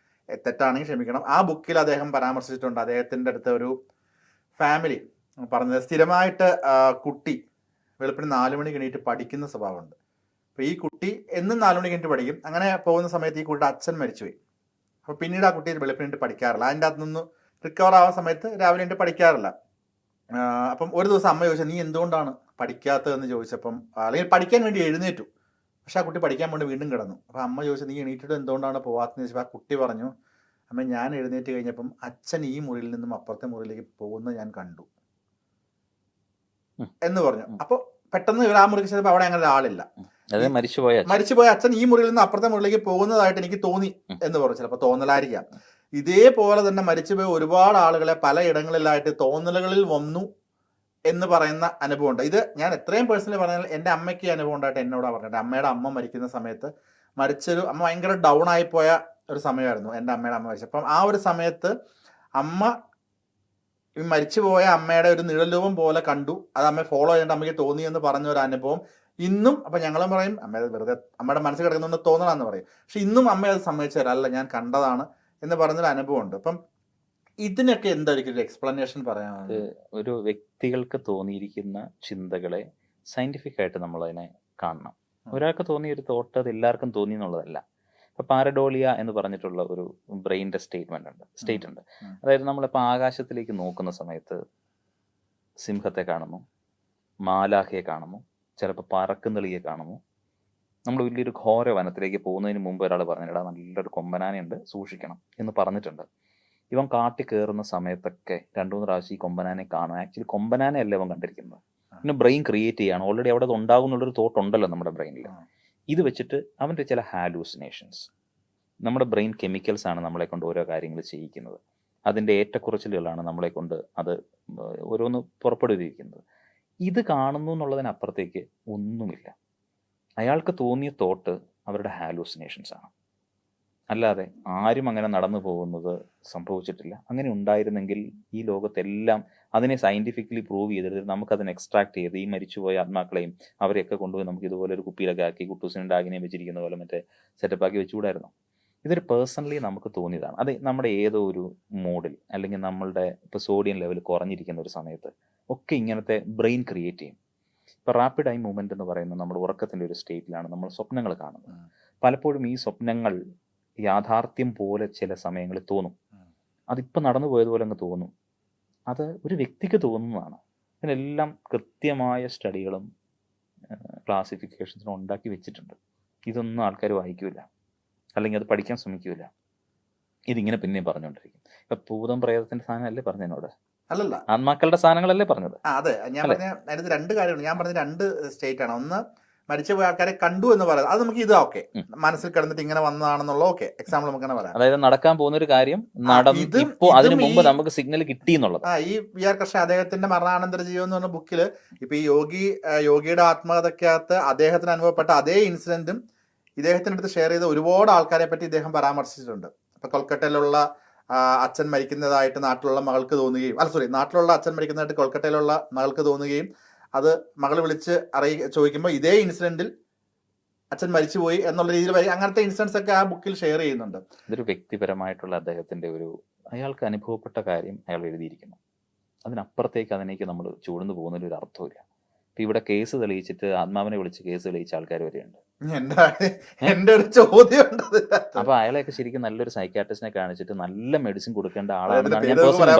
തെറ്റാണെങ്കിൽ ക്ഷമിക്കണം, ആ ബുക്കിൽ അദ്ദേഹം പരാമർശിച്ചിട്ടുണ്ട്. അദ്ദേഹത്തിന്റെ അടുത്ത ഒരു ഫാമിലി പറഞ്ഞത് സ്ഥിരമായിട്ട് കുട്ടി വെളുപ്പിന് 4 മണിക്ക് എണീറ്റ് പഠിക്കുന്ന സ്വഭാവമുണ്ട്. അപ്പോൾ ഈ കുട്ടി എന്നും 4 മണിക്ക് എണീറ്റ് പഠിക്കും. അങ്ങനെ പോകുന്ന സമയത്ത് ഈ കുട്ടിയുടെ അച്ഛൻ മരിച്ചുപോയി. അപ്പോൾ പിന്നീട് ആ കുട്ടി വെളുപ്പിനിട്ട് പഠിക്കാറില്ല. അതിൻ്റെ അകത്തു നിന്ന് റിക്കവർ ആവുന്ന സമയത്ത് രാവിലെ എണീറ്റ് പഠിക്കാറില്ല. അപ്പം ഒരു ദിവസം അമ്മ ചോദിച്ചാൽ നീ എന്തുകൊണ്ടാണ് പഠിക്കാത്തതെന്ന് ചോദിച്ചപ്പം, അല്ലെങ്കിൽ പഠിക്കാൻ വേണ്ടി എഴുന്നേറ്റു, പക്ഷെ ആ കുട്ടി പഠിക്കാൻ വേണ്ടി വീണ്ടും കിടന്നു. അപ്പോൾ അമ്മ ചോദിച്ചാൽ നീ എണീറ്റിട്ട് എന്തുകൊണ്ടാണ് പോകാത്തതെന്ന് ചോദിച്ചപ്പോൾ ആ കുട്ടി പറഞ്ഞു, അമ്മ ഞാൻ എഴുന്നേറ്റ് കഴിഞ്ഞപ്പം അച്ഛൻ ഈ മുറിയിൽ നിന്നും അപ്പുറത്തെ മുറിയിലേക്ക് പോകുന്നത് ഞാൻ കണ്ടു എന്ന് പറഞ്ഞു. അപ്പോൾ പെട്ടെന്ന് ഇവർ ആ മുറിക്ക് ചെന്നപ്പോൾ അവിടെ അങ്ങനെ ഒരാളില്ല, മരിച്ചുപോയ അച്ഛൻ ഈ മുറിയിൽ നിന്ന് അപ്പുറത്തെ മുറിയിലേക്ക് പോകുന്നതായിട്ട് എനിക്ക് തോന്നി എന്ന് പറഞ്ഞു. ചിലപ്പോൾ തോന്നലായിരിക്കാം. ഇതേപോലെ തന്നെ മരിച്ചുപോയ ഒരുപാട് ആളുകളെ പലയിടങ്ങളിലായിട്ട് തോന്നലുകളിൽ വന്നു എന്ന് പറയുന്ന അനുഭവമുണ്ട്. ഇത് ഞാൻ എത്രയും പേഴ്സണലി പറഞ്ഞാൽ എൻ്റെ അമ്മയ്ക്ക് അനുഭവം ഉണ്ടായിട്ട് എന്നോടാണ് പറഞ്ഞത്. അമ്മയുടെ അമ്മ മരിക്കുന്ന സമയത്ത് അമ്മ ഭയങ്കര ഡൗൺ ആയിപ്പോയ ഒരു സമയമായിരുന്നു എൻ്റെ അമ്മയുടെ അമ്മ മരിച്ചത്. അപ്പം ആ ഒരു സമയത്ത് അമ്മ മരിച്ചുപോയ അമ്മയുടെ ഒരു നിഴൽരൂപം പോലെ കണ്ടു, അത് അമ്മയെ ഫോളോ ചെയ്യേണ്ട അമ്മയ്ക്ക് തോന്നി എന്ന് പറഞ്ഞ ഒരു അനുഭവം ഇന്നും. അപ്പം ഞങ്ങളും പറയും അമ്മ വെറുതെ അമ്മയുടെ മനസ്സിൽ കിടക്കുന്നതുകൊണ്ട് തോന്നണമെന്ന് പറയും, പക്ഷെ ഇന്നും അമ്മ അത് സമ്മതിച്ചു തരാം, അല്ല ഞാൻ കണ്ടതാണ് എന്ന് പറഞ്ഞൊരു അനുഭവമുണ്ട്. അപ്പം ഇതിനൊക്കെ എന്തായിരിക്കും ഒരു എക്സ്പ്ലനേഷൻ പറയാനുള്ളത്? ഒരു വ്യക്തികൾക്ക് തോന്നിയിരിക്കുന്ന ചിന്തകളെ സയന്റിഫിക് ആയിട്ട് നമ്മളതിനെ കാണണം. ഒരാൾക്ക് തോന്നിയ ഒരു തോട്ട് അത് എല്ലാവർക്കും തോന്നി എന്നുള്ളതല്ല. ഇപ്പൊ പാരഡോളിയ എന്ന് പറഞ്ഞിട്ടുള്ള ഒരു ബ്രെയിൻ്റെ സ്റ്റേറ്റ് ഉണ്ട്. അതായത് നമ്മളിപ്പോൾ ആകാശത്തിലേക്ക് നോക്കുന്ന സമയത്ത് സിംഹത്തെ കാണുന്നു, മാലാഖയെ കാണുന്നു, ചിലപ്പോൾ പറക്കുന്നിളിയെ കാണുന്നു. നമ്മൾ വലിയൊരു ഘോര വനത്തിലേക്ക് പോകുന്നതിന് മുമ്പ് ഒരാൾ പറഞ്ഞിടാ നല്ലൊരു കൊമ്പനാനയുണ്ട് സൂക്ഷിക്കണം എന്ന് പറഞ്ഞിട്ടുണ്ട്. ഇവൻ കാട്ടി കയറുന്ന സമയത്തൊക്കെ 2-3 പ്രാവശ്യം ഈ കൊമ്പനാനെ കാണും. ആക്ച്വലി കൊമ്പനാനയല്ല ഇവൻ കണ്ടിരിക്കുന്നത്, പിന്നെ ബ്രെയിൻ ക്രിയേറ്റ് ചെയ്യാണ്. ഓൾറെഡി അവിടെ ഉണ്ടാകും എന്നുള്ളൊരു തോട്ട് ഉണ്ടല്ലോ നമ്മുടെ ബ്രെയിനിൽ. ഇത് വെച്ചിട്ട് അവൻ്റെ ചില ഹാലൂസിനേഷൻസ്, നമ്മുടെ ബ്രെയിൻ കെമിക്കൽസ് ആണ് നമ്മളെ കൊണ്ട് ഓരോ കാര്യങ്ങൾ ചെയ്യിക്കുന്നത്. അതിൻ്റെ ഏറ്റക്കുറച്ചിലുകളാണ് നമ്മളെ കൊണ്ട് അത് ഓരോന്ന് പുറപ്പെടുവിക്കുന്നത്. ഇത് കാണുന്നു എന്നുള്ളതിനപ്പുറത്തേക്ക് ഒന്നുമില്ല. അയാൾക്ക് തോന്നിയ തോട്ട് അവരുടെ ഹാലൂസിനേഷൻസ് ആണ്, അല്ലാതെ ആരും അങ്ങനെ നടന്നു പോകുന്നത് സംഭവിച്ചിട്ടില്ല. അങ്ങനെ ഉണ്ടായിരുന്നെങ്കിൽ ഈ ലോകത്തെല്ലാം അതിനെ സയൻറ്റിഫിക്കലി പ്രൂവ് ചെയ്തിട്ട് നമുക്കതിനെ എക്സ്ട്രാക്ട് ചെയ്ത് ഈ മരിച്ചുപോയ ആത്മാക്കളെയും അവരെയൊക്കെ കൊണ്ടുപോയി നമുക്ക് ഇതുപോലെ ഒരു കുപ്പിയിലൊക്കെ ആക്കി കുട്ടൂസിനും ഡാഗിനെയും വെച്ചിരിക്കുന്ന പോലെ മറ്റേ സെറ്റപ്പാക്കി വെച്ചുകൂടായിരുന്നു. ഇതൊരു പേഴ്സണലി നമുക്ക് തോന്നിയതാണ്. അത് നമ്മുടെ ഏതോ ഒരു മൂഡിൽ അല്ലെങ്കിൽ നമ്മളുടെ ഇപ്പോൾ സോഡിയം ലെവൽ കുറഞ്ഞിരിക്കുന്ന ഒരു സമയത്ത് ഒക്കെ ഇങ്ങനത്തെ ബ്രെയിൻ ക്രിയേറ്റ് ചെയ്യും. ഇപ്പോൾ റാപ്പിഡ് ഐ മൂവ്മെൻറ്റ് എന്ന് പറയുന്നത് നമ്മുടെ ഉറക്കത്തിൻ്റെ ഒരു സ്റ്റേറ്റിലാണ് നമ്മൾ സ്വപ്നങ്ങൾ കാണുന്നത്. പലപ്പോഴും ഈ സ്വപ്നങ്ങൾ യാഥാർത്ഥ്യം പോലെ ചില സമയങ്ങളിൽ തോന്നും. അതിപ്പോൾ നടന്നു പോയതുപോലെ അങ്ങ് തോന്നും. അത് ഒരു വ്യക്തിക്ക് തോന്നുന്നതാണ്. ഇതിനെല്ലാം കൃത്യമായ സ്റ്റഡികളും ക്ലാസിഫിക്കേഷൻസും ഉണ്ടാക്കി വെച്ചിട്ടുണ്ട്. ഇതൊന്നും ആൾക്കാർ വായിക്കില്ല, അല്ലെങ്കിൽ അത് പഠിക്കാൻ ശ്രമിക്കില്ല. ഇതിങ്ങനെ പിന്നെയും പറഞ്ഞുകൊണ്ടിരിക്കും. ഇപ്പം ഭൂതം പ്രേതത്തിൻ്റെ സാധനമല്ലേ പറഞ്ഞതിനോട്? അല്ലല്ല, ആത്മാക്കളുടെ സാധനങ്ങളല്ലേ പറഞ്ഞത്? അതെ, ഞാൻ പറഞ്ഞ അതിനകത്ത് 2 കാര്യമാണ്. ഞാൻ പറഞ്ഞ 2 സ്റ്റേറ്റ് ആണ്. ഒന്ന് മരിച്ചുപോയ ആൾക്കാരെ കണ്ടു എന്ന് പറയുന്നത്, അത് നമുക്ക് ഇത് ഓക്കെ, മനസ്സിൽ കിടന്നിട്ട് ഇങ്ങനെ വന്നതാണെന്നുള്ള ഓക്കെ എക്സാമ്പിൾ നമുക്ക് അങ്ങനെ പറയാം. അതായത് നടക്കാൻ പോകുന്ന ഒരു കാര്യം ഇപ്പോൾ അതിന് മുമ്പ് നമുക്ക് സിഗ്നൽ കിട്ടി എന്നുള്ളത്. ഈ വി ആർ കൃഷ്ണൻ അദ്ദേഹത്തിന്റെ മരണാനന്തര ജീവൻ എന്ന് പറഞ്ഞ ബുക്കിൽ ഇപ്പൊ ഈ യോഗിയുടെ ആത്മകഥയ്ക്കകത്ത് അദ്ദേഹത്തിന് അനുഭവപ്പെട്ട അതേ ഇൻസിഡന്റും ഇദ്ദേഹത്തിന്റെ അടുത്ത് ഷെയർ ചെയ്ത ഒരുപാട് ആൾക്കാരെ പറ്റി ഇദ്ദേഹം പരാമർശിച്ചിട്ടുണ്ട്. ഇപ്പൊ കൊൽക്കട്ടയിലുള്ള അച്ഛൻ മരിക്കുന്നതായിട്ട് നാട്ടിലുള്ള മകൾക്ക് തോന്നുകയും, നാട്ടിലുള്ള അച്ഛൻ മരിക്കുന്നതായിട്ട് കൊൽക്കട്ടയിലുള്ള മകൾക്ക് തോന്നുകയും അത് മകൾ വിളിച്ച് ചോദിക്കുമ്പോൾ ഇതേ ഇൻസിഡന്റിൽ അച്ഛൻ മരിച്ചുപോയി എന്നുള്ള രീതിയിൽ അങ്ങനത്തെ ഇൻസിഡൻസ് ഒക്കെ ആ ബുക്കിൽ ഷെയർ ചെയ്യുന്നുണ്ട്. ഇതൊരു വ്യക്തിപരമായിട്ടുള്ള അദ്ദേഹത്തിന്റെ അയാൾക്ക് അനുഭവപ്പെട്ട കാര്യം അയാൾ എഴുതിയിരിക്കുന്നു. അതിനപ്പുറത്തേക്ക് അതിനേക്ക് നമ്മൾ ചൂടുന്നു പോകുന്നതിൽ ഒരു അർത്ഥമില്ല. ഇപ്പം ഇവിടെ കേസ് തെളിയിച്ചിട്ട് ആത്മാവിനെ വിളിച്ച് കേസ് തെളിയിച്ച ആൾക്കാർ വരെയുണ്ട്. എന്റെ ഒരു ചോദ്യം ഉണ്ട്. അപ്പൊ അയാളെയൊക്കെ ശരിക്കും നല്ലൊരു സൈക്കാട്രിസ്റ്റിനെ കാണിച്ചിട്ട് നല്ല മെഡിസിൻ കൊടുക്കേണ്ട ആളാണെന്നാണ് ഞാൻ പേഴ്സണൽ.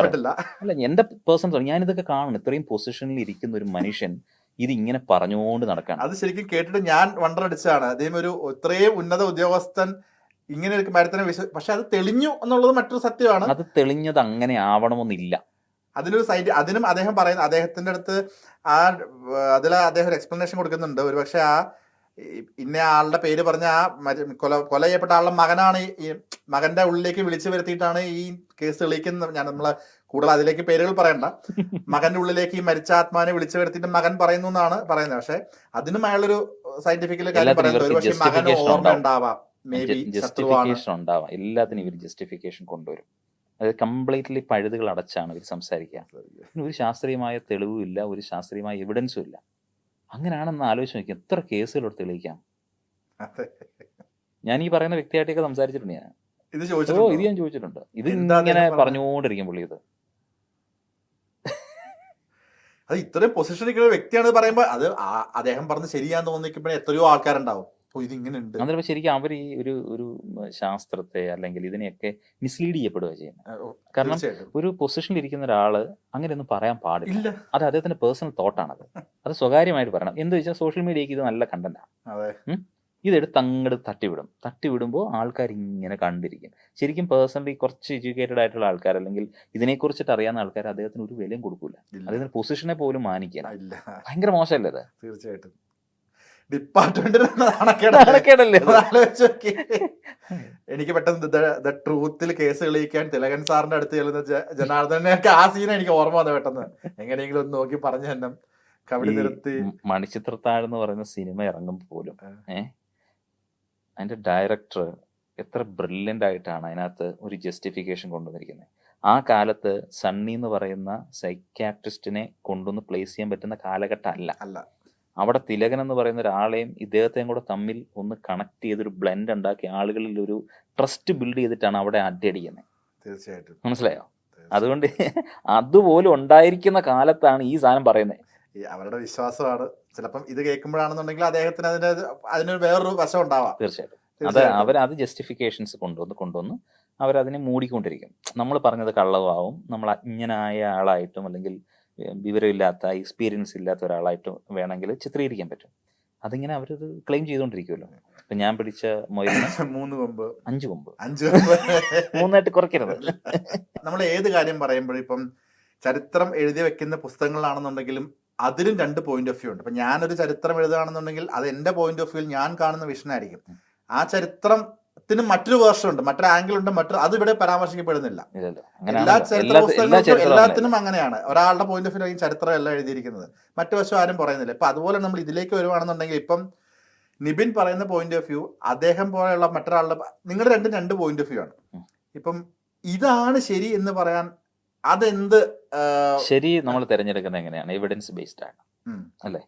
അല്ല, എന്റെ പേഴ്സണൽ ഞാനിതൊക്കെ കാണുന്നു. ഇത്രയും പൊസിഷനിൽ ഇരിക്കുന്ന ഒരു മനുഷ്യൻ ഇതിങ്ങനെ പറഞ്ഞുകൊണ്ട് നടക്കണം. അത് ശരിക്കും കേട്ടിട്ട് ഞാൻ വണ്ടർ അടിച്ചാണ്. അദ്ദേഹം ഇത്രയും ഉന്നത ഉദ്യോഗസ്ഥൻ ഇങ്ങനെ ഒരു മരത്തിനെ പക്ഷെ അത് തെളിഞ്ഞു എന്നുള്ളത് മറ്റൊരു സത്യമാണ്. അത് തെളിഞ്ഞത് അങ്ങനെ ആവണമെന്നില്ല. അതിനൊരു സൈഡ് അതിനും അദ്ദേഹം പറയുന്നത്, അദ്ദേഹത്തിന്റെ അടുത്ത് അതിൽ അദ്ദേഹം ഒരു എക്സ്പ്ലനേഷൻ കൊടുക്കുന്നുണ്ട്. ഒരു പക്ഷെ ഇന്ന ആളുടെ പേര് പറഞ്ഞ കൊല ചെയ്യപ്പെട്ട ആളുടെ മകനാണ് ഈ മകന്റെ ഉള്ളിലേക്ക് വിളിച്ചു വരുത്തിയിട്ടാണ് ഈ കേസ് തെളിയിക്കുന്നത്. നമ്മളെ കൂടുതൽ അതിലേക്ക് പേരുകൾ പറയണ്ട. മകന്റെ ഉള്ളിലേക്ക് ഈ മരിച്ച ആത്മാവിനെ വിളിച്ചു വരുത്തിയിട്ട് മകൻ പറയുന്നു എന്നാണ് പറയുന്നത്. പക്ഷെ അതിനും അയാളൊരു സയന്റിഫിക്കൽ കാര്യം പറയുന്നത്, ഒരു പക്ഷെ മകന് ഓർമ്മ ഉണ്ടാവാം, മേ ബി ജസ്റ്റിഫിക്കേഷൻ ഉണ്ടാവാം. എല്ലാത്തിനും ഇവർ ജസ്റ്റിഫിക്കേഷൻ കൊണ്ടുവരും. അത് കംപ്ലീറ്റ്ലി പഴുതുകൾ അടച്ചാണ് ഇവർ സംസാരിക്കുക. ഒരു ശാസ്ത്രീയമായ തെളിവും ഇല്ല, ഒരു ശാസ്ത്രീയമായ എവിഡൻസും ഇല്ല. അങ്ങനെയാണെന്ന് ആലോചിച്ച് നോക്കി എത്ര കേസുകളോട് തെളിയിക്കാം. ഞാൻ ഈ പറയുന്ന വ്യക്തിയായിട്ടൊക്കെ സംസാരിച്ചിട്ടുണ്ട്. ഞാൻ ഇത് ഞാൻ ചോദിച്ചിട്ടുണ്ട്. ഇത് ഇങ്ങനെ പറഞ്ഞുകൊണ്ടിരിക്കും പുള്ളി. ഇത് അത് ഇത്രയും പൊസിഷൻ നിൽക്കുന്ന വ്യക്തിയാണ് പറയുമ്പോൾ അത് അദ്ദേഹം പറഞ്ഞ് ശരിയാന്ന് തോന്നിക്കുമ്പോഴേ എത്രയോ ആൾക്കാരുണ്ടാവും ഇതിങ്ങനെ ഉണ്ട്. അന്നേരം ശരിക്കും അവർ ഈ ഒരു ശാസ്ത്രത്തെ അല്ലെങ്കിൽ ഇതിനെയൊക്കെ മിസ്ലീഡ് ചെയ്യപ്പെടുക ചെയ്യുന്നത്. കാരണം ഒരു പൊസിഷനിൽ ഇരിക്കുന്ന ഒരാള് അങ്ങനെയൊന്നും പറയാൻ പാടില്ല. അത് അദ്ദേഹത്തിന്റെ പേഴ്സണൽ തോട്ടാണത്. അത് സ്വകാര്യമായിട്ട് പറയണം. എന്ത് വെച്ചാൽ സോഷ്യൽ മീഡിയക്ക് ഇത് നല്ല കണ്ടന്റാണ്. ഇതെടുത്ത് അങ്ങോട്ട് തട്ടിവിടുമ്പോൾ ആൾക്കാർ ഇങ്ങനെ കണ്ടിരിക്കും. ശരിക്കും പേഴ്സണലി കുറച്ച് എഡ്യൂക്കേറ്റഡ് ആയിട്ടുള്ള ആൾക്കാർ അല്ലെങ്കിൽ ഇതിനെക്കുറിച്ചിട്ട് അറിയാവുന്ന ആൾക്കാർ അദ്ദേഹത്തിന് ഒരു വിലയും കൊടുക്കൂല. അദ്ദേഹത്തിന്റെ പൊസിഷനെ പോലും മാനിക്കാൻ ഭയങ്കര മോശമല്ലേ അത്? തീർച്ചയായിട്ടും ഡിപ്പാർട്ട്മെന്റിൽ എനിക്ക് പെട്ടെന്ന് ദ ട്രൂത്തിൽ കേസ് തെളിയിക്കാൻ തിലകൻ സാറിന്റെ അടുത്ത് ചെല്ലുന്ന ജനാർദ്ദനൊക്കെ ആ സീന എനിക്ക് ഓർമ്മ വന്നത് പെട്ടെന്ന്. എങ്ങനെയെങ്കിലും ഒന്ന് നോക്കി പറഞ്ഞു തന്നെ കവിടി നിർത്തി. മണിച്ചിത്രത്താഴ് എന്ന് പറയുന്ന സിനിമ ഇറങ്ങുമ്പോൾ പോലും അതിന്റെ ഡയറക്ടർ എത്ര ബ്രില്യൻ്റ് ആയിട്ടാണ് അതിനകത്ത് ഒരു ജസ്റ്റിഫിക്കേഷൻ കൊണ്ടുവന്നിരിക്കുന്നത്. ആ കാലത്ത് സണ്ണി എന്ന് പറയുന്ന സൈക്യാട്രിസ്റ്റിനെ കൊണ്ടുവന്ന് പ്ലേസ് ചെയ്യാൻ പറ്റുന്ന കാലഘട്ടം അല്ല. അവിടെ തിലകൻ എന്ന് പറയുന്ന ഒരാളെയും ഇദ്ദേഹത്തെയും കൂടെ തമ്മിൽ ഒന്ന് കണക്ട് ചെയ്തൊരു ബ്ലെൻഡ് ഉണ്ടാക്കി ആളുകളിൽ ഒരു ട്രസ്റ്റ് ബിൽഡ് ചെയ്തിട്ടാണ് അവിടെ അടിക്കുന്നത്. തീർച്ചയായിട്ടും മനസ്സിലായോ? അതുകൊണ്ട് അതുപോലും ഉണ്ടായിരിക്കുന്ന കാലത്താണ് ഈ സാധനം പറയുന്നത്. അവരുടെ വിശ്വാസമാണ്. ചിലപ്പം ഇത് കേൾക്കുമ്പോഴാണെന്നുണ്ടെങ്കിൽ അദ്ദേഹത്തിന് അതിനൊരു വേറൊരു വശം ഉണ്ടാവാം. തീർച്ചയായിട്ടും അവരത് ജസ്റ്റിഫിക്കേഷൻസ് കൊണ്ടുവന്ന് അവരതിനെ മൂടിക്കൊണ്ടിരിക്കും. നമ്മൾ പറഞ്ഞത് കള്ളവാവും, നമ്മൾ അജ്ഞനായ ആളായിട്ടും അല്ലെങ്കിൽ വിവരമില്ലാത്ത എക്സ്പീരിയൻസ് ഇല്ലാത്ത ഒരാളായിട്ടും വേണമെങ്കിൽ ചിത്രീകരിക്കാൻ പറ്റും. അതിങ്ങനെ അവരത് ക്ലെയിം ചെയ്തുകൊണ്ടിരിക്കുമല്ലോ. ഇപ്പൊ ഞാൻ പിടിച്ച മൊയിലിന് 3 കൊമ്പ് 5 കൊമ്പ് 3 കുറയ്ക്കരുത്. നമ്മൾ ഏത് കാര്യം പറയുമ്പോഴും ഇപ്പം ചരിത്രം എഴുതി വെക്കുന്ന പുസ്തകങ്ങളാണെന്നുണ്ടെങ്കിലും അതിലും 2 പോയിന്റ് ഓഫ് വ്യൂ ഉണ്ട്. ഇപ്പൊ ഞാനൊരു ചരിത്രം എഴുതുകയാണെന്നുണ്ടെങ്കിൽ അത് എന്റെ പോയിന്റ് ഓഫ് വ്യൂ ഞാൻ കാണുന്ന വിഷനായിരിക്കും. ആ ചരിത്രത്തിന് മറ്റൊരു വേർഷൻ ഉണ്ട്, മറ്റൊരു ആംഗിൾ ഉണ്ട്, അത് ഇവിടെ പരാമർശിക്കപ്പെടുന്നില്ല. എല്ലാ ചരിത്ര പുസ്തകങ്ങൾക്കും എല്ലാത്തിനും അങ്ങനെയാണ്. ഒരാളുടെ പോയിന്റ് ഓഫ് വ്യൂ ആയിരിക്കും ചരിത്രം എല്ലാം എഴുതിയിരിക്കുന്നത്, മറ്റു വശം ആരും പറയുന്നില്ല. ഇപ്പൊ അതുപോലെ നമ്മൾ ഇതിലേക്ക് വരുവാണെന്നുണ്ടെങ്കിൽ ഇപ്പം നിബിൻ പറയുന്ന പോയിന്റ് ഓഫ് വ്യൂ, അദ്ദേഹം പോലെയുള്ള മറ്റൊരാളുടെ, നിങ്ങളുടെ 2 പോയിന്റ് ഓഫ് വ്യൂ ആണ്. ഇപ്പം ഇതാണ് ശരി എന്ന് പറയാൻ അതെന്ത് ശരി നമ്മൾ തിരഞ്ഞെടുക്കുന്നത് എങ്ങനെയാണ്? എവിഡൻസ് ബേസ്ഡ് ആണ് അല്ലേ?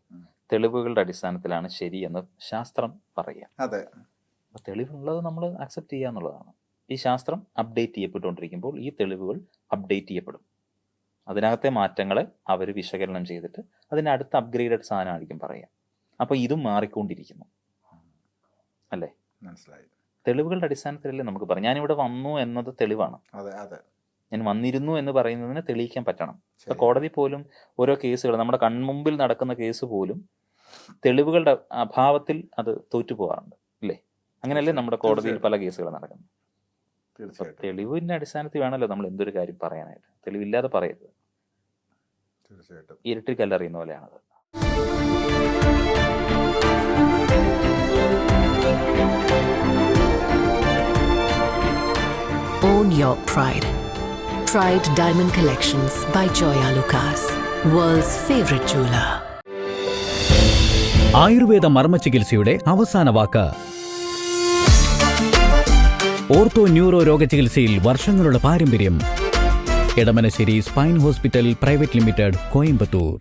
തെളിവുകളുടെ അടിസ്ഥാനത്തിലാണ് ശരി എന്ന് ശാസ്ത്രം പറയുക. അതെ, തെളിവുള്ളത് നമ്മൾ അക്സെപ്റ്റ് ചെയ്യുക എന്നുള്ളതാണ്. ഈ ശാസ്ത്രം അപ്ഡേറ്റ് ചെയ്യപ്പെട്ടുകൊണ്ടിരിക്കുമ്പോൾ ഈ തെളിവുകൾ അപ്ഡേറ്റ് ചെയ്യപ്പെടും. അതിനകത്തെ മാറ്റങ്ങളെ അവർ വിശകലനം ചെയ്തിട്ട് അതിൻ്റെ അടുത്ത അപ്ഗ്രേഡഡ് സാധനമായിരിക്കും പറയുക. അപ്പോൾ ഇതും മാറിക്കൊണ്ടിരിക്കുന്നു അല്ലേ? മനസ്സിലായി. തെളിവുകളുടെ അടിസ്ഥാനത്തിലല്ലേ നമുക്ക് പറയാം. ഞാനിവിടെ വന്നു എന്നത് തെളിവാണ്. ഞാൻ വന്നിരുന്നു എന്ന് പറയുന്നതിന് തെളിയിക്കാൻ പറ്റണം. ഇപ്പൊ കോടതി പോലും ഓരോ കേസുകൾ, നമ്മുടെ കൺമുമ്പിൽ നടക്കുന്ന കേസ് പോലും തെളിവുകളുടെ അഭാവത്തിൽ അത് തോറ്റു പോകാറുണ്ട് അല്ലേ? അങ്ങനെയല്ലേ നമ്മുടെ കോടതിയിൽ പല കേസുകൾ നടക്കുന്നത്. തെളിവിന്റെ അടിസ്ഥാനത്തിൽ വേണമല്ലോ നമ്മൾ എന്തൊരു കാര്യം പറയാനായിട്ട്. തെളിവില്ലാതെ പറയരുത്. ഇരുട്ടിൽ കല്ലെറിയുന്ന പോലെയാണത്. Own your pride. Pride Diamond Collections by Joya Lucas, world's favorite jeweler. Ayurveda മർമ്മ ചികിത്സയുടെ അവസാന വാക്ക്. ഓർത്തോ ന്യൂറോ രോഗചികിത്സയിൽ വർഷങ്ങളുടെ പാരമ്പര്യം. Edamanassery spine hospital private limited, Coimbatore.